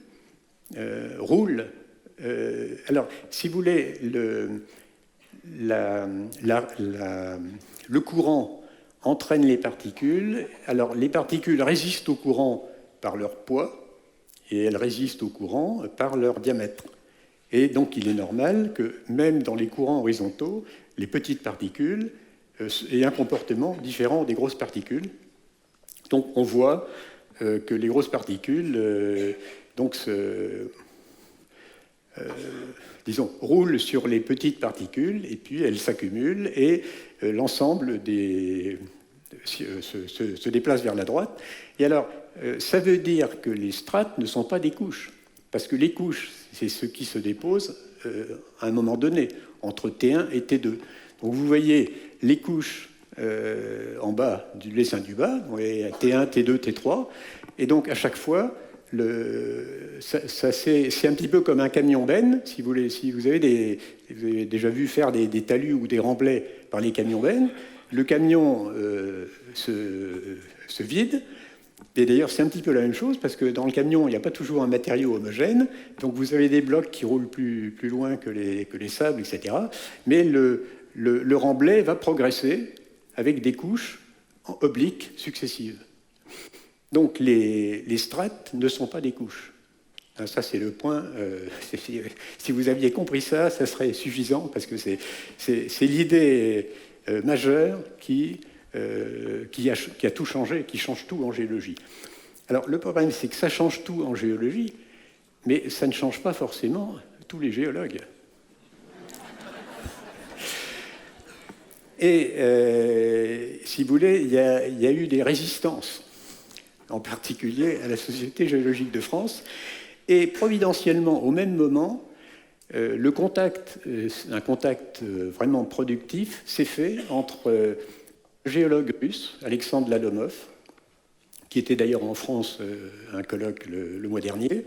roulent. Alors, si vous voulez, le courant entraîne les particules. Alors, les particules résistent au courant par leur poids et elles résistent au courant par leur diamètre. Et donc, il est normal que même dans les courants horizontaux, les petites particules aient un comportement différent des grosses particules. Donc, on voit que les grosses particules roulent sur les petites particules et puis elles s'accumulent et l'ensemble se déplace vers la droite. Et alors, ça veut dire que les strates ne sont pas des couches, parce que les couches, c'est ce qui se dépose à un moment donné, entre T1 et T2. Donc vous voyez les couches en bas du dessin du bas, vous voyez T1, T2, T3, et donc à chaque fois, c'est un petit peu comme un camion benne. Si vous avez déjà vu faire des talus ou des remblais par les camions bennes, le camion se vide. Et d'ailleurs, c'est un petit peu la même chose, parce que dans le camion, il n'y a pas toujours un matériau homogène. Donc vous avez des blocs qui roulent plus loin que les sables, etc. Mais le remblai va progresser avec des couches obliques successives. Donc les strates ne sont pas des couches. Ça, c'est le point. Si vous aviez compris ça, ça serait suffisant, parce que c'est l'idée majeure qui a tout changé, qui change tout en géologie. Alors, le problème, c'est que ça change tout en géologie, mais ça ne change pas forcément tous les géologues. Et, si vous voulez, il y a eu des résistances, en particulier à la Société géologique de France, et providentiellement, au même moment, un contact vraiment productif s'est fait entre le géologue russe, Alexandre Lalomov, qui était d'ailleurs en France à un colloque le mois dernier,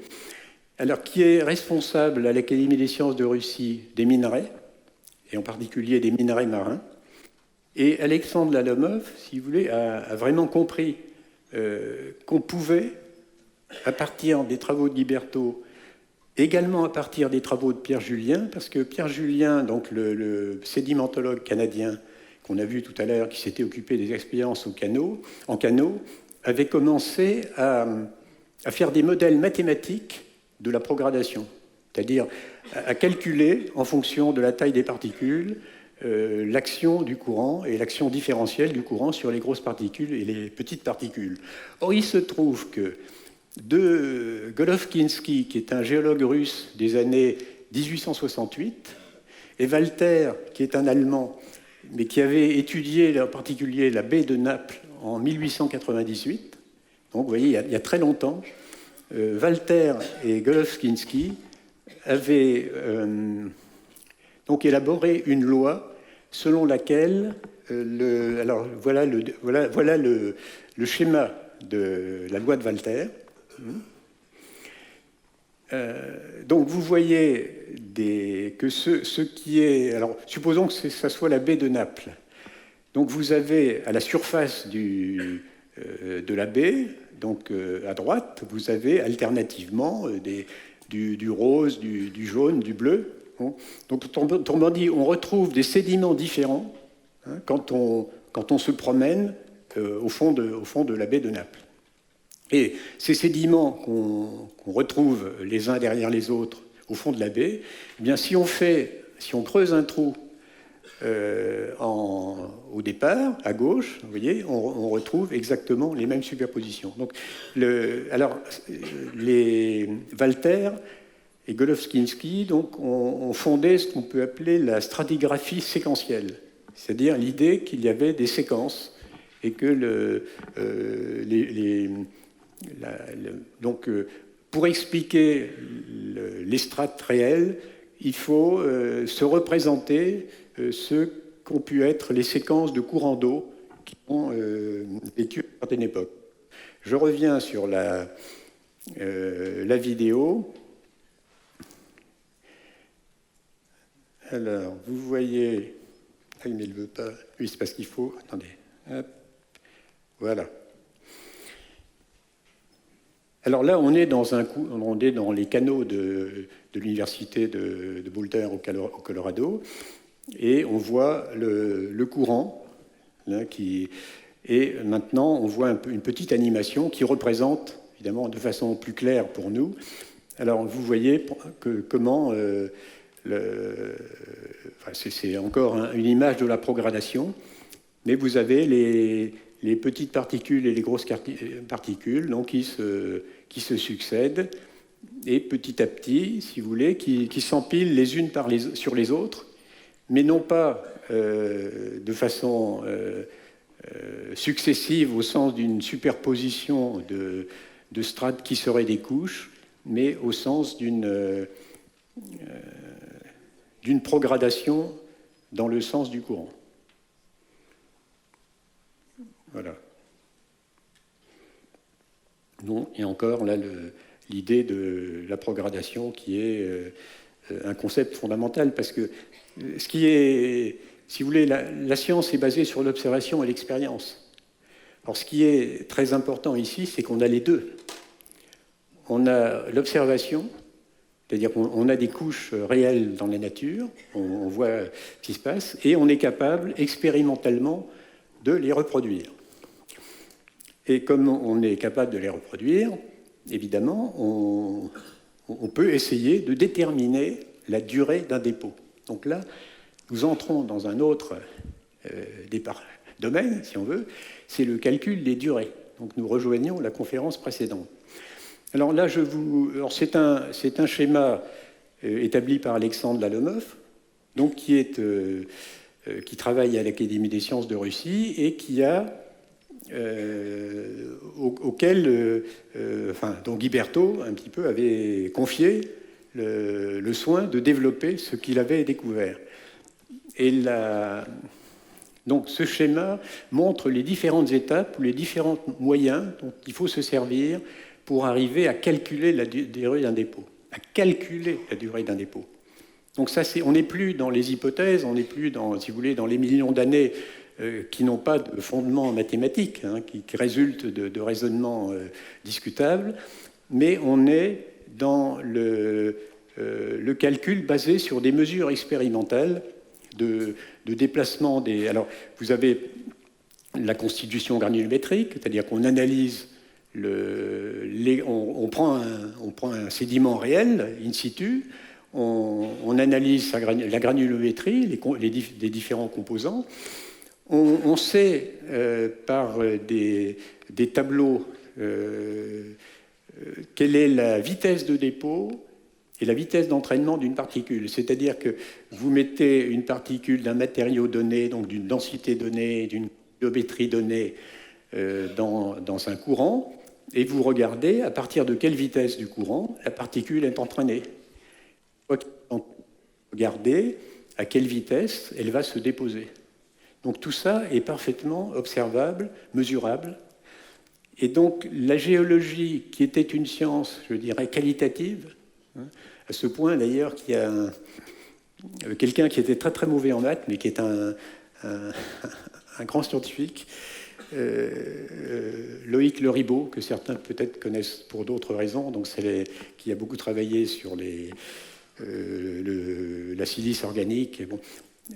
alors qui est responsable à l'Académie des sciences de Russie des minerais, et en particulier des minerais marins. Et Alexandre Lalomov, si vous voulez, a vraiment compris qu'on pouvait, à partir des travaux de Guiberto, également à partir des travaux de Pierre Julien, parce que Pierre Julien, donc le sédimentologue canadien qu'on a vu tout à l'heure, qui s'était occupé des expériences en canot, avait commencé à faire des modèles mathématiques de la progradation, c'est-à-dire à calculer en fonction de la taille des particules l'action du courant et l'action différentielle du courant sur les grosses particules et les petites particules. Or, il se trouve que de Golovkinski, qui est un géologue russe des années 1868, et Walther, qui est un Allemand, mais qui avait étudié en particulier la baie de Naples en 1898, donc vous voyez, il y a très longtemps, Walther et Golovkinski avaient donc élaboré une loi selon laquelle, alors voilà le schéma de la loi de Walther. Donc vous voyez que ce qui est... Alors supposons que ça soit la baie de Naples. Donc vous avez à la surface de la baie, donc à droite, vous avez alternativement du rose, du jaune, du bleu. Donc autrement dit, on retrouve des sédiments différents quand on se promène au fond de la baie de Naples. Et ces sédiments qu'on retrouve les uns derrière les autres au fond de la baie, eh bien, si on creuse un trou au départ, à gauche, vous voyez, on retrouve exactement les mêmes superpositions. Donc, les Walther et Golovkinski ont fondé ce qu'on peut appeler la stratigraphie séquentielle, c'est-à-dire l'idée qu'il y avait des séquences et que donc, pour expliquer les strates réelles, il faut se représenter ce qu'ont pu être les séquences de courants d'eau qui ont vécu à une certaine époque. Je reviens sur la vidéo. Alors, vous voyez... Ah, mais il ne veut pas... Oui, c'est parce qu'il faut... Attendez. Hop. Voilà. Alors là, on est dans les canaux de l'université de Boulder au Colorado, et on voit le courant, là, et maintenant on voit une petite animation qui représente, évidemment, de façon plus claire pour nous. Alors vous voyez comment, c'est encore une image de la progradation, mais vous avez les petites particules et les grosses particules donc, qui se succèdent, et petit à petit, si vous voulez, qui s'empilent les unes sur les autres, mais non pas de façon successive au sens d'une superposition de strates qui seraient des couches, mais au sens d'une progradation dans le sens du courant. Voilà. Non, et encore là l'idée de la progradation qui est un concept fondamental, parce que ce qui est, si vous voulez, la science est basée sur l'observation et l'expérience. Alors ce qui est très important ici, c'est qu'on a les deux. On a l'observation, c'est-à-dire qu'on a des couches réelles dans la nature, on voit ce qui se passe, et on est capable expérimentalement de les reproduire. Et comme on est capable de les reproduire, évidemment, on peut essayer de déterminer la durée d'un dépôt. Donc là, nous entrons dans un autre domaine, si on veut, c'est le calcul des durées. Donc nous rejoignons la conférence précédente. Alors là, c'est un schéma établi par Alexandre Lalomov, donc qui travaille à l'Académie des sciences de Russie et auquel donc Guy Berthaud, un petit peu, avait confié le soin de développer ce qu'il avait découvert. Et donc ce schéma montre les différentes étapes ou les différents moyens dont il faut se servir pour arriver à calculer la durée d'un dépôt. À calculer la durée d'un dépôt. Donc ça, on n'est plus dans les hypothèses, on n'est plus dans, si vous voulez, dans les millions d'années qui n'ont pas de fondement mathématique, qui résultent de raisonnements discutables, mais on est dans le calcul basé sur des mesures expérimentales de déplacement des... Alors, vous avez la constitution granulométrique, c'est-à-dire qu'on analyse, on prend un sédiment réel, in situ, on analyse la granulométrie, les différents composants. On sait par des tableaux quelle est la vitesse de dépôt et la vitesse d'entraînement d'une particule. C'est-à-dire que vous mettez une particule d'un matériau donné, donc d'une densité donnée, d'une granulométrie donnée dans un courant, et vous regardez à partir de quelle vitesse du courant la particule est entraînée. Regardez à quelle vitesse elle va se déposer. Donc tout ça est parfaitement observable, mesurable. Et donc la géologie, qui était une science, je dirais, qualitative, à ce point d'ailleurs qu'il y a quelqu'un qui était très très mauvais en maths, mais qui est un grand scientifique, Loïc Le Ribot, que certains peut-être connaissent pour d'autres raisons, donc qui a beaucoup travaillé sur la silice organique. Et bon.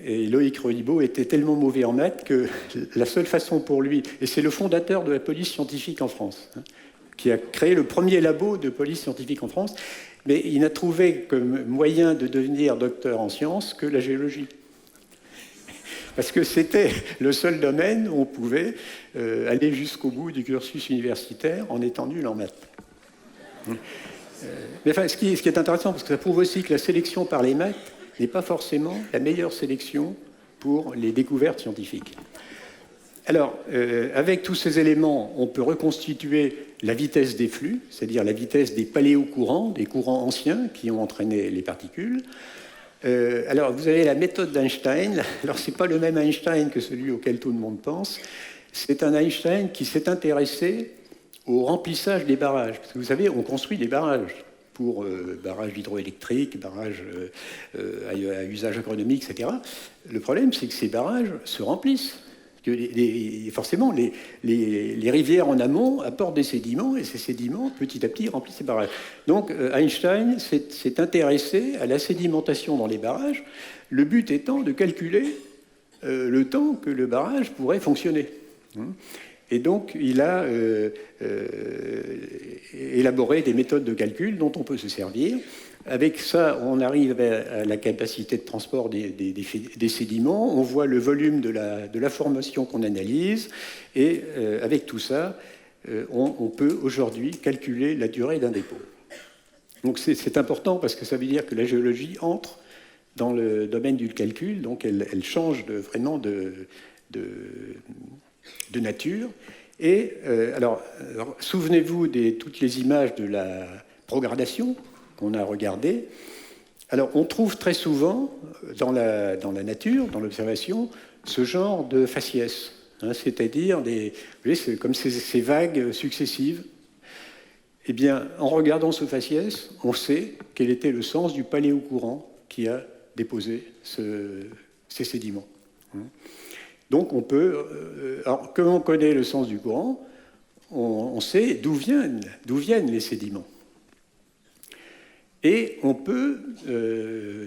Et Loïc Ribot était tellement mauvais en maths que la seule façon pour lui, et c'est le fondateur de la police scientifique en France, qui a créé le premier labo de police scientifique en France, mais il n'a trouvé comme moyen de devenir docteur en sciences que la géologie. Parce que c'était le seul domaine où on pouvait aller jusqu'au bout du cursus universitaire en étant nul en maths. Mais enfin, ce qui est intéressant, parce que ça prouve aussi que la sélection par les maths n'est pas forcément la meilleure sélection pour les découvertes scientifiques. Alors, avec tous ces éléments, on peut reconstituer la vitesse des flux, c'est-à-dire la vitesse des paléocourants, des courants anciens qui ont entraîné les particules. Alors, vous avez la méthode d'Einstein. Alors, ce n'est pas le même Einstein que celui auquel tout le monde pense. C'est un Einstein qui s'est intéressé au remplissage des barrages. Parce que vous savez, on construit des barrages pour barrages hydroélectriques, barrages à usage agronomique, etc. Le problème, c'est que ces barrages se remplissent. Forcément, les rivières en amont apportent des sédiments, et ces sédiments, petit à petit, remplissent ces barrages. Donc, Einstein s'est intéressé à la sédimentation dans les barrages, le but étant de calculer le temps que le barrage pourrait fonctionner. Et donc, il a élaboré des méthodes de calcul dont on peut se servir. Avec ça, on arrive à la capacité de transport des sédiments, on voit le volume de la formation qu'on analyse, et avec tout ça, on peut aujourd'hui calculer la durée d'un dépôt. Donc c'est important parce que ça veut dire que la géologie entre dans le domaine du calcul, donc elle change vraiment de nature. Et alors souvenez-vous de toutes les images de la progradation qu'on a regardées. Alors on trouve très souvent dans la nature, dans l'observation, ce genre de faciès, c'est-à-dire vous voyez, c'est comme ces vagues successives. Eh bien, en regardant ce faciès, on sait quel était le sens du paléocourant qui a déposé ces sédiments. Donc on peut, alors comme on connaît le sens du courant, on sait d'où viennent les sédiments. Et on peut,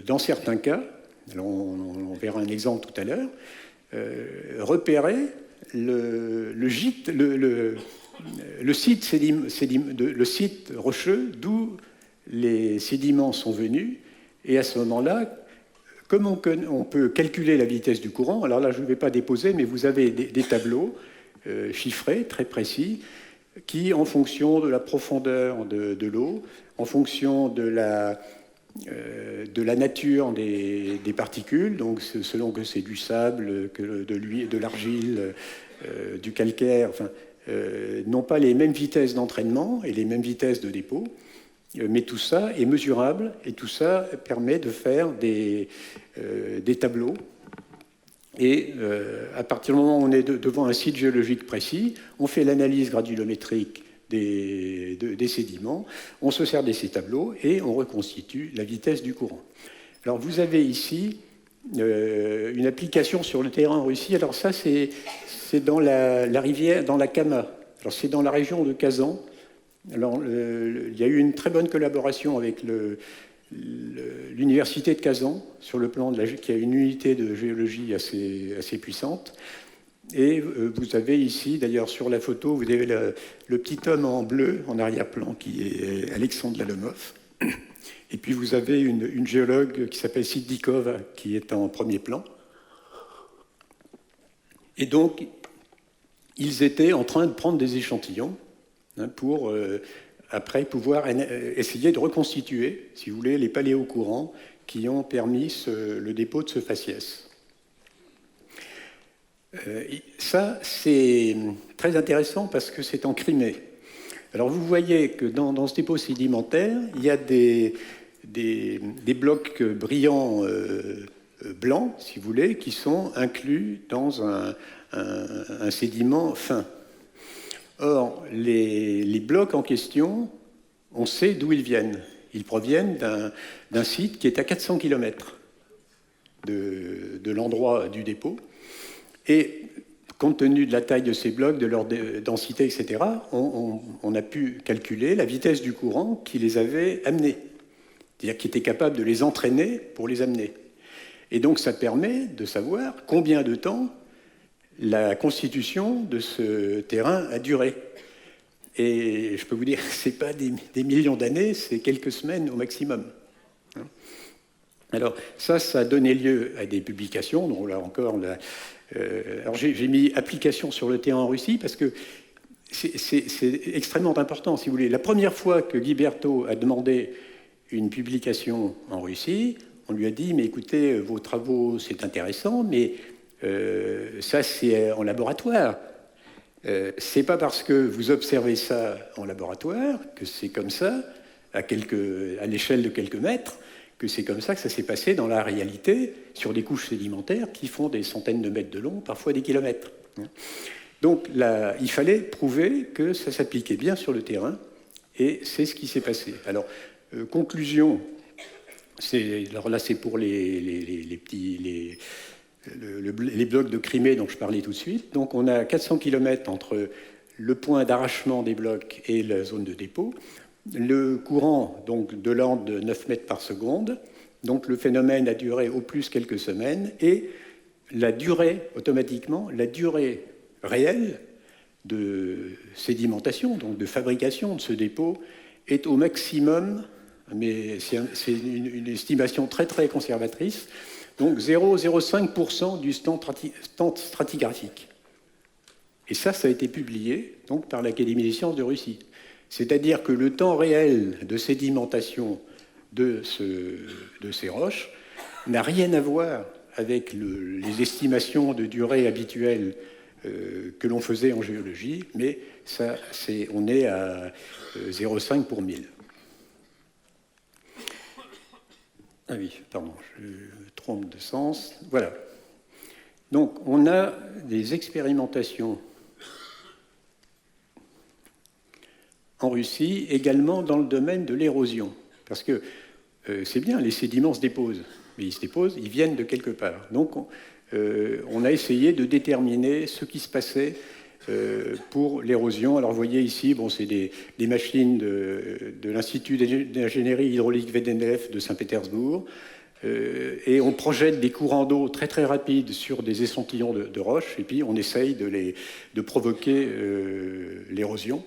dans certains cas, alors on verra un exemple tout à l'heure, repérer le site rocheux d'où les sédiments sont venus. Et à ce moment-là, comme on peut calculer la vitesse du courant, alors là je ne vais pas déposer, mais vous avez des tableaux chiffrés, très précis, qui, en fonction de la profondeur de l'eau, en fonction de la nature des particules, donc selon que c'est du sable, que de l'huile, de l'argile, du calcaire, enfin, n'ont pas les mêmes vitesses d'entraînement et les mêmes vitesses de dépôt, mais tout ça est mesurable et tout ça permet de faire des tableaux. Et à partir du moment où on est devant un site géologique précis, on fait l'analyse granulométrique des sédiments, on se sert de ces tableaux et on reconstitue la vitesse du courant. Alors vous avez ici une application sur le terrain en Russie. Alors ça, c'est dans la rivière, dans la Kama. Alors c'est dans la région de Kazan. Alors il y a eu une très bonne collaboration avec l'université de Kazan sur le plan qui a une unité de géologie assez puissante. Et vous avez ici, d'ailleurs sur la photo, vous avez le petit homme en bleu, en arrière-plan, qui est Alexandre Lalomov. Et puis vous avez une géologue qui s'appelle Sidikova, qui est en premier plan. Et donc, ils étaient en train de prendre des échantillons pour, après, pouvoir essayer de reconstituer, si vous voulez, les paléocourants qui ont permis le dépôt de ce faciès. Ça, c'est très intéressant parce que c'est en Crimée. Alors, vous voyez que dans ce dépôt sédimentaire, il y a des blocs brillants blancs, si vous voulez, qui sont inclus dans un sédiment fin. Or, les blocs en question, on sait d'où ils viennent. Ils proviennent d'un site qui est à 400 km de l'endroit du dépôt. Et compte tenu de la taille de ces blocs, de leur densité, etc., on a pu calculer la vitesse du courant qui les avait amenés. C'est-à-dire qui était capable de les entraîner pour les amener. Et donc ça permet de savoir combien de temps la constitution de ce terrain a duré. Et je peux vous dire, ce n'est pas des millions d'années, c'est quelques semaines au maximum. Alors ça a donné lieu à des publications. Donc là encore, alors j'ai mis application sur le terrain en Russie parce que c'est extrêmement important, si vous voulez. La première fois que Guy Berthaud a demandé une publication en Russie, on lui a dit, mais écoutez, vos travaux, c'est intéressant, mais ça, c'est en laboratoire. C'est pas parce que vous observez ça en laboratoire que c'est comme ça, à l'échelle de quelques mètres, que c'est comme ça que ça s'est passé dans la réalité sur des couches sédimentaires qui font des centaines de mètres de long, parfois des kilomètres. Donc là, il fallait prouver que ça s'appliquait bien sur le terrain, et c'est ce qui s'est passé. Alors, conclusion, alors là c'est pour les blocs de Crimée dont je parlais tout de suite. Donc on a 400 km entre le point d'arrachement des blocs et la zone de dépôt. Le courant donc, de l'ordre de 9 mètres par seconde. Donc le phénomène a duré au plus quelques semaines. Et la durée, automatiquement, la durée réelle de sédimentation, donc de fabrication de ce dépôt, est au maximum, mais c'est une estimation très très conservatrice, donc 0,05% du temps stratigraphique. Et ça a été publié donc, par l'Académie des sciences de Russie. C'est-à-dire que le temps réel de sédimentation de ces roches n'a rien à voir avec les estimations de durée habituelles que l'on faisait en géologie, mais on est à 0,5 pour 1000. Ah oui, pardon, je me trompe de sens. Voilà. Donc, on a des expérimentations en Russie, également dans le domaine de l'érosion. Parce que c'est bien, les sédiments se déposent, mais ils se déposent, ils viennent de quelque part. Donc, on a essayé de déterminer ce qui se passait pour l'érosion. Alors, vous voyez ici, bon, c'est des machines de l'Institut d'ingénierie hydraulique VDNF de Saint-Pétersbourg. Et on projette des courants d'eau très très rapides sur des échantillons de roches, et puis on essaye de provoquer l'érosion.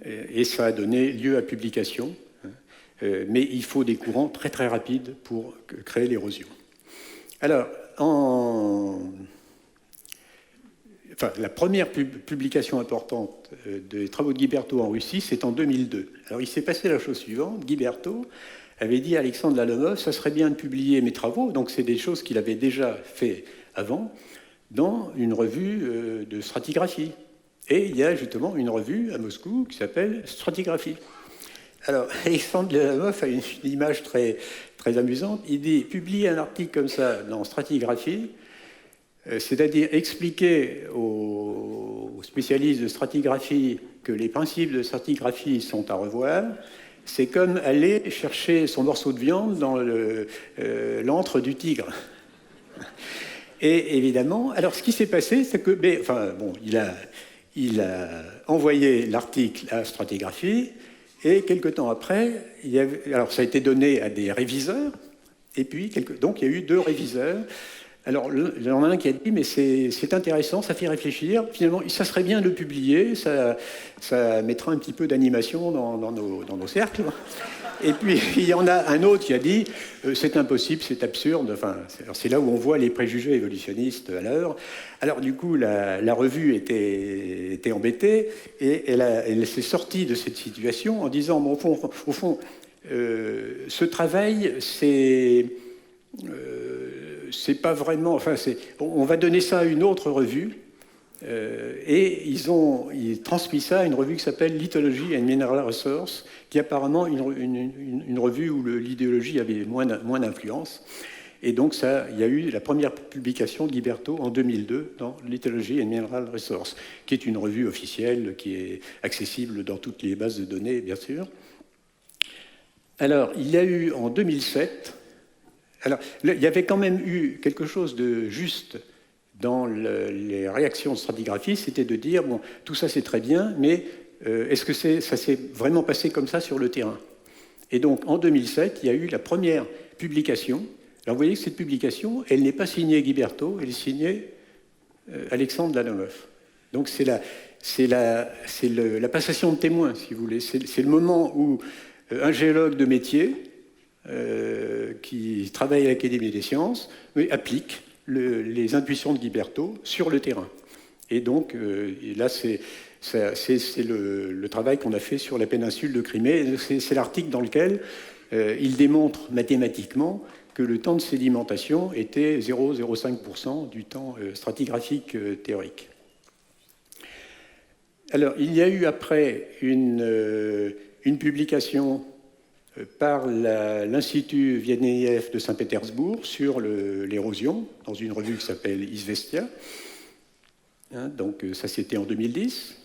Et ça a donné lieu à publication. Mais il faut des courants très très rapides pour créer l'érosion. Alors, la première publication importante des travaux de Guy Berthaud en Russie, c'est en 2002. Alors, il s'est passé la chose suivante. Guy Berthaud avait dit à Alexandre Lalomov, ça serait bien de publier mes travaux, donc c'est des choses qu'il avait déjà fait avant, dans une revue de stratigraphie. Et il y a justement une revue à Moscou qui s'appelle Stratigraphie. Alors, Alexandre Lalomov a une image très, très amusante. Il dit, publier un article comme ça dans Stratigraphie, c'est-à-dire expliquer aux spécialistes de stratigraphie que les principes de stratigraphie sont à revoir, c'est comme aller chercher son morceau de viande dans l'antre du tigre. Et évidemment, alors ce qui s'est passé, c'est que, il a envoyé l'article à Stratigraphie, et quelque temps après, alors ça a été donné à des réviseurs, et puis donc il y a eu 2 réviseurs, Alors, il y en a un qui a dit, mais c'est intéressant, ça fait réfléchir. Finalement, ça serait bien de le publier, ça mettra un petit peu d'animation dans nos cercles. Et puis, il y en a un autre qui a dit, c'est impossible, c'est absurde. Enfin, c'est là où on voit les préjugés évolutionnistes à l'œuvre. Alors, du coup, la revue était embêtée, et elle s'est sortie de cette situation en disant, bon, au fond ce travail, c'est pas vraiment... Enfin, on va donner ça à une autre revue, et ils ont transmis ça à une revue qui s'appelle Lithology and Mineral Resources, qui est apparemment une revue où l'idéologie avait moins d'influence. Et donc, il y a eu la première publication de Guiberto en 2002 dans Lithology and Mineral Resources, qui est une revue officielle qui est accessible dans toutes les bases de données, bien sûr. Alors, il y a eu en 2007... Alors, il y avait quand même eu quelque chose de juste dans les réactions de stratigraphie, c'était de dire, bon, tout ça c'est très bien, mais est-ce que ça s'est vraiment passé comme ça sur le terrain? Et donc, en 2007, il y a eu la première publication. Alors, vous voyez que cette publication, elle n'est pas signée Guiberto, elle est signée Alexandre Ladomov. Donc, c'est la passation de témoins, si vous voulez. C'est le moment où un géologue de métier qui travaille à l'Académie des sciences applique les intuitions de Guiberto sur le terrain. Et donc, là, c'est le travail qu'on a fait sur la péninsule de Crimée. C'est l'article dans lequel il démontre mathématiquement que le temps de sédimentation était 0,05% du temps stratigraphique théorique. Alors, il y a eu après une publication par l'Institut Vianneyiev de Saint-Pétersbourg sur l'érosion, dans une revue qui s'appelle Izvestia. Donc ça, c'était en 2010.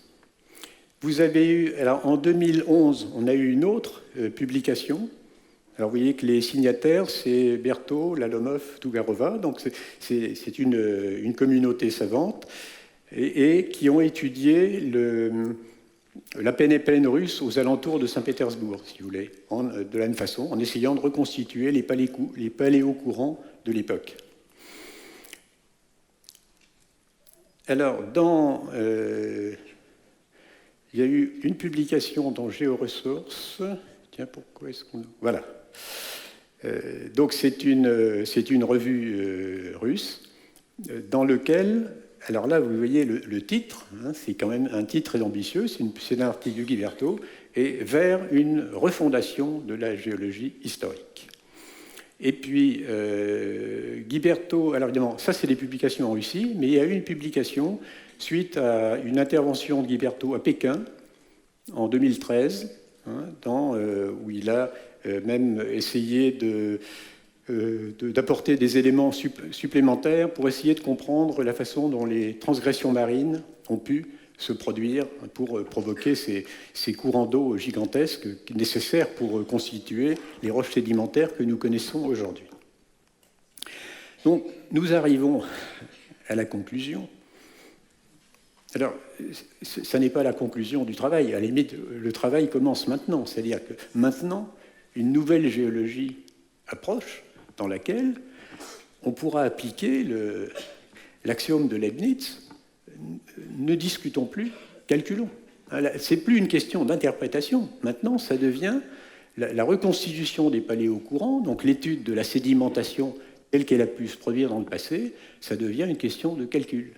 Vous avez eu, alors en 2011, on a eu une autre publication. Alors vous voyez que les signataires, c'est Berthaud, Lalomov, Tougarova, donc c'est une communauté savante, et qui ont étudié la pénéplaine russe aux alentours de Saint-Pétersbourg, si vous voulez, de la même façon, en essayant de reconstituer les paléocourants de l'époque. Alors, il y a eu une publication dans Géoressources. Tiens, pourquoi est-ce qu'on... Voilà. Donc, c'est une revue russe dans lequel... Alors là, vous voyez le titre, c'est quand même un titre très ambitieux, c'est un article de Guiberto, et vers une refondation de la géologie historique. Et puis, Guiberto, alors évidemment, ça c'est des publications en Russie, mais il y a eu une publication suite à une intervention de Guiberto à Pékin en 2013, où il a même essayé d'apporter des éléments supplémentaires pour essayer de comprendre la façon dont les transgressions marines ont pu se produire pour provoquer ces courants d'eau gigantesques nécessaires pour constituer les roches sédimentaires que nous connaissons aujourd'hui. Donc, nous arrivons à la conclusion. Alors, ça n'est pas la conclusion du travail. À la limite, le travail commence maintenant. C'est-à-dire que maintenant, une nouvelle géologie approche, dans laquelle on pourra appliquer l'axiome de Leibniz. Ne discutons plus, calculons. Ce n'est plus une question d'interprétation. Maintenant, ça devient la reconstitution des paléocourants, donc l'étude de la sédimentation telle qu'elle a pu se produire dans le passé, ça devient une question de calcul.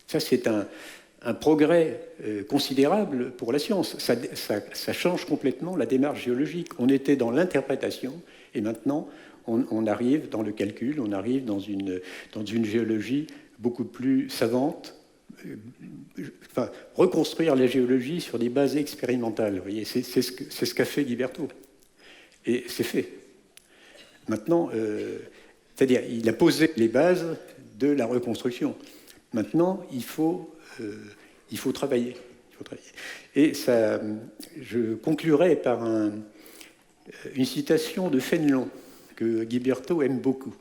Ça, c'est un progrès considérable pour la science. Ça change complètement la démarche géologique. On était dans l'interprétation, et maintenant, on arrive dans le calcul, on arrive dans une géologie beaucoup plus savante. Enfin, reconstruire la géologie sur des bases expérimentales. Vous voyez, c'est ce qu'a fait Guiberto. Et c'est fait. Maintenant, c'est-à-dire, il a posé les bases de la reconstruction. Maintenant, il faut travailler. Et ça, je conclurai par une citation de Fénelon, que Guiberto aime beaucoup,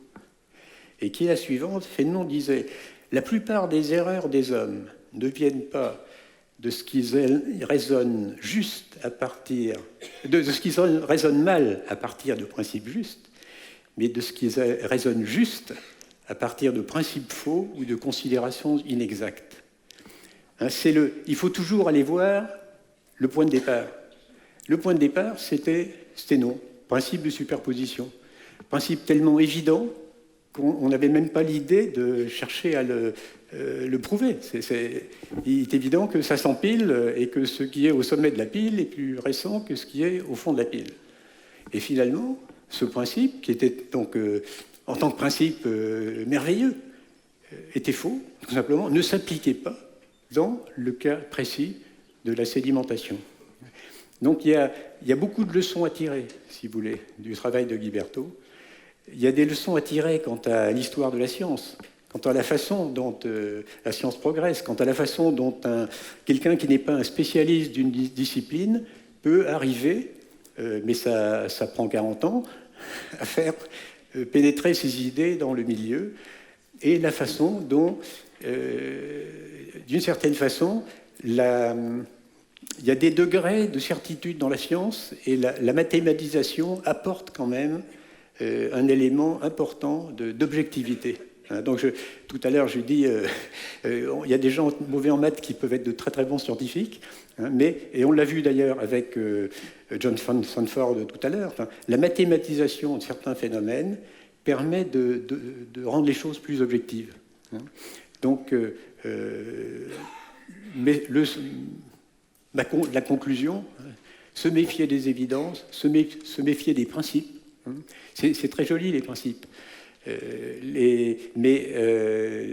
et qui est la suivante. Fénelon disait « La plupart des erreurs des hommes ne viennent pas de ce qu'ils raisonnent juste à partir... de ce qu'ils raisonnent mal à partir de principes justes, mais de ce qu'ils raisonnent juste à partir de principes faux ou de considérations inexactes. Il faut toujours aller voir le point de départ. Le point de départ, c'était non, principe de superposition. Principe tellement évident qu'on n'avait même pas l'idée de chercher à le prouver. Il est évident que ça s'empile et que ce qui est au sommet de la pile est plus récent que ce qui est au fond de la pile. Et finalement, ce principe, qui était donc en tant que principe merveilleux, était faux, tout simplement, ne s'appliquait pas dans le cas précis de la sédimentation. Donc il y a beaucoup de leçons à tirer, si vous voulez, du travail de Guiberto. Il y a des leçons à tirer quant à l'histoire de la science, quant à la façon dont la science progresse, quant à la façon dont quelqu'un qui n'est pas un spécialiste d'une discipline peut arriver, mais ça prend 40 ans, à faire pénétrer ses idées dans le milieu, et la façon dont, d'une certaine façon, il y a des degrés de certitude dans la science, et la mathématisation apporte quand même un élément important d'objectivité. Donc tout à l'heure, je dis, il y a des gens mauvais en maths qui peuvent être de très très bons scientifiques, et on l'a vu d'ailleurs avec John Sanford tout à l'heure, la mathématisation de certains phénomènes permet de rendre les choses plus objectives. Donc, la conclusion, se méfier des évidences, se méfier des principes. C'est très joli, les principes. Mais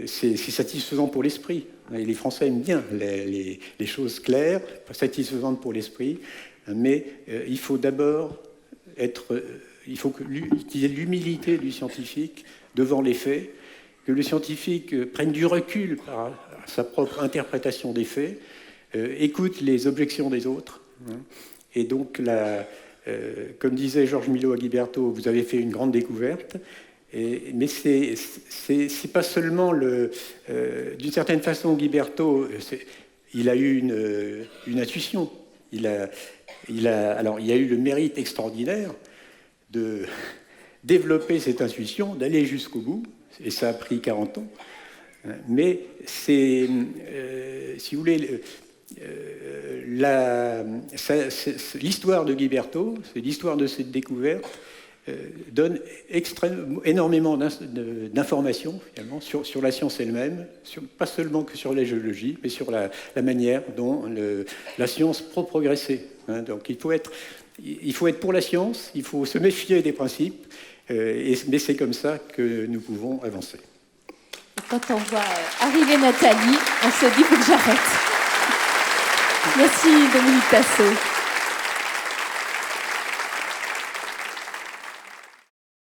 c'est satisfaisant pour l'esprit. Les Français aiment bien les choses claires, satisfaisantes pour l'esprit, mais il faut d'abord qu'il y ait l'humilité du scientifique devant les faits, que le scientifique prenne du recul par sa propre interprétation des faits, écoute les objections des autres. Et donc, comme disait Georges Milot à Guiberto, vous avez fait une grande découverte. Mais c'est pas seulement d'une certaine façon, Guiberto, il a eu une intuition. Il a eu le mérite extraordinaire de développer cette intuition, d'aller jusqu'au bout, et ça a pris 40 ans. Mais si vous voulez, l'histoire de Guiberto, c'est l'histoire de cette découverte, donne énormément d'informations finalement sur la science elle-même, pas seulement que sur la géologie, mais sur la manière dont la science peut progresser. Donc il faut être pour la science, il faut se méfier des principes, mais c'est comme ça que nous pouvons avancer. Et quand on voit arriver Nathalie, on se dit faut que j'arrête. Merci Dominique Tassot.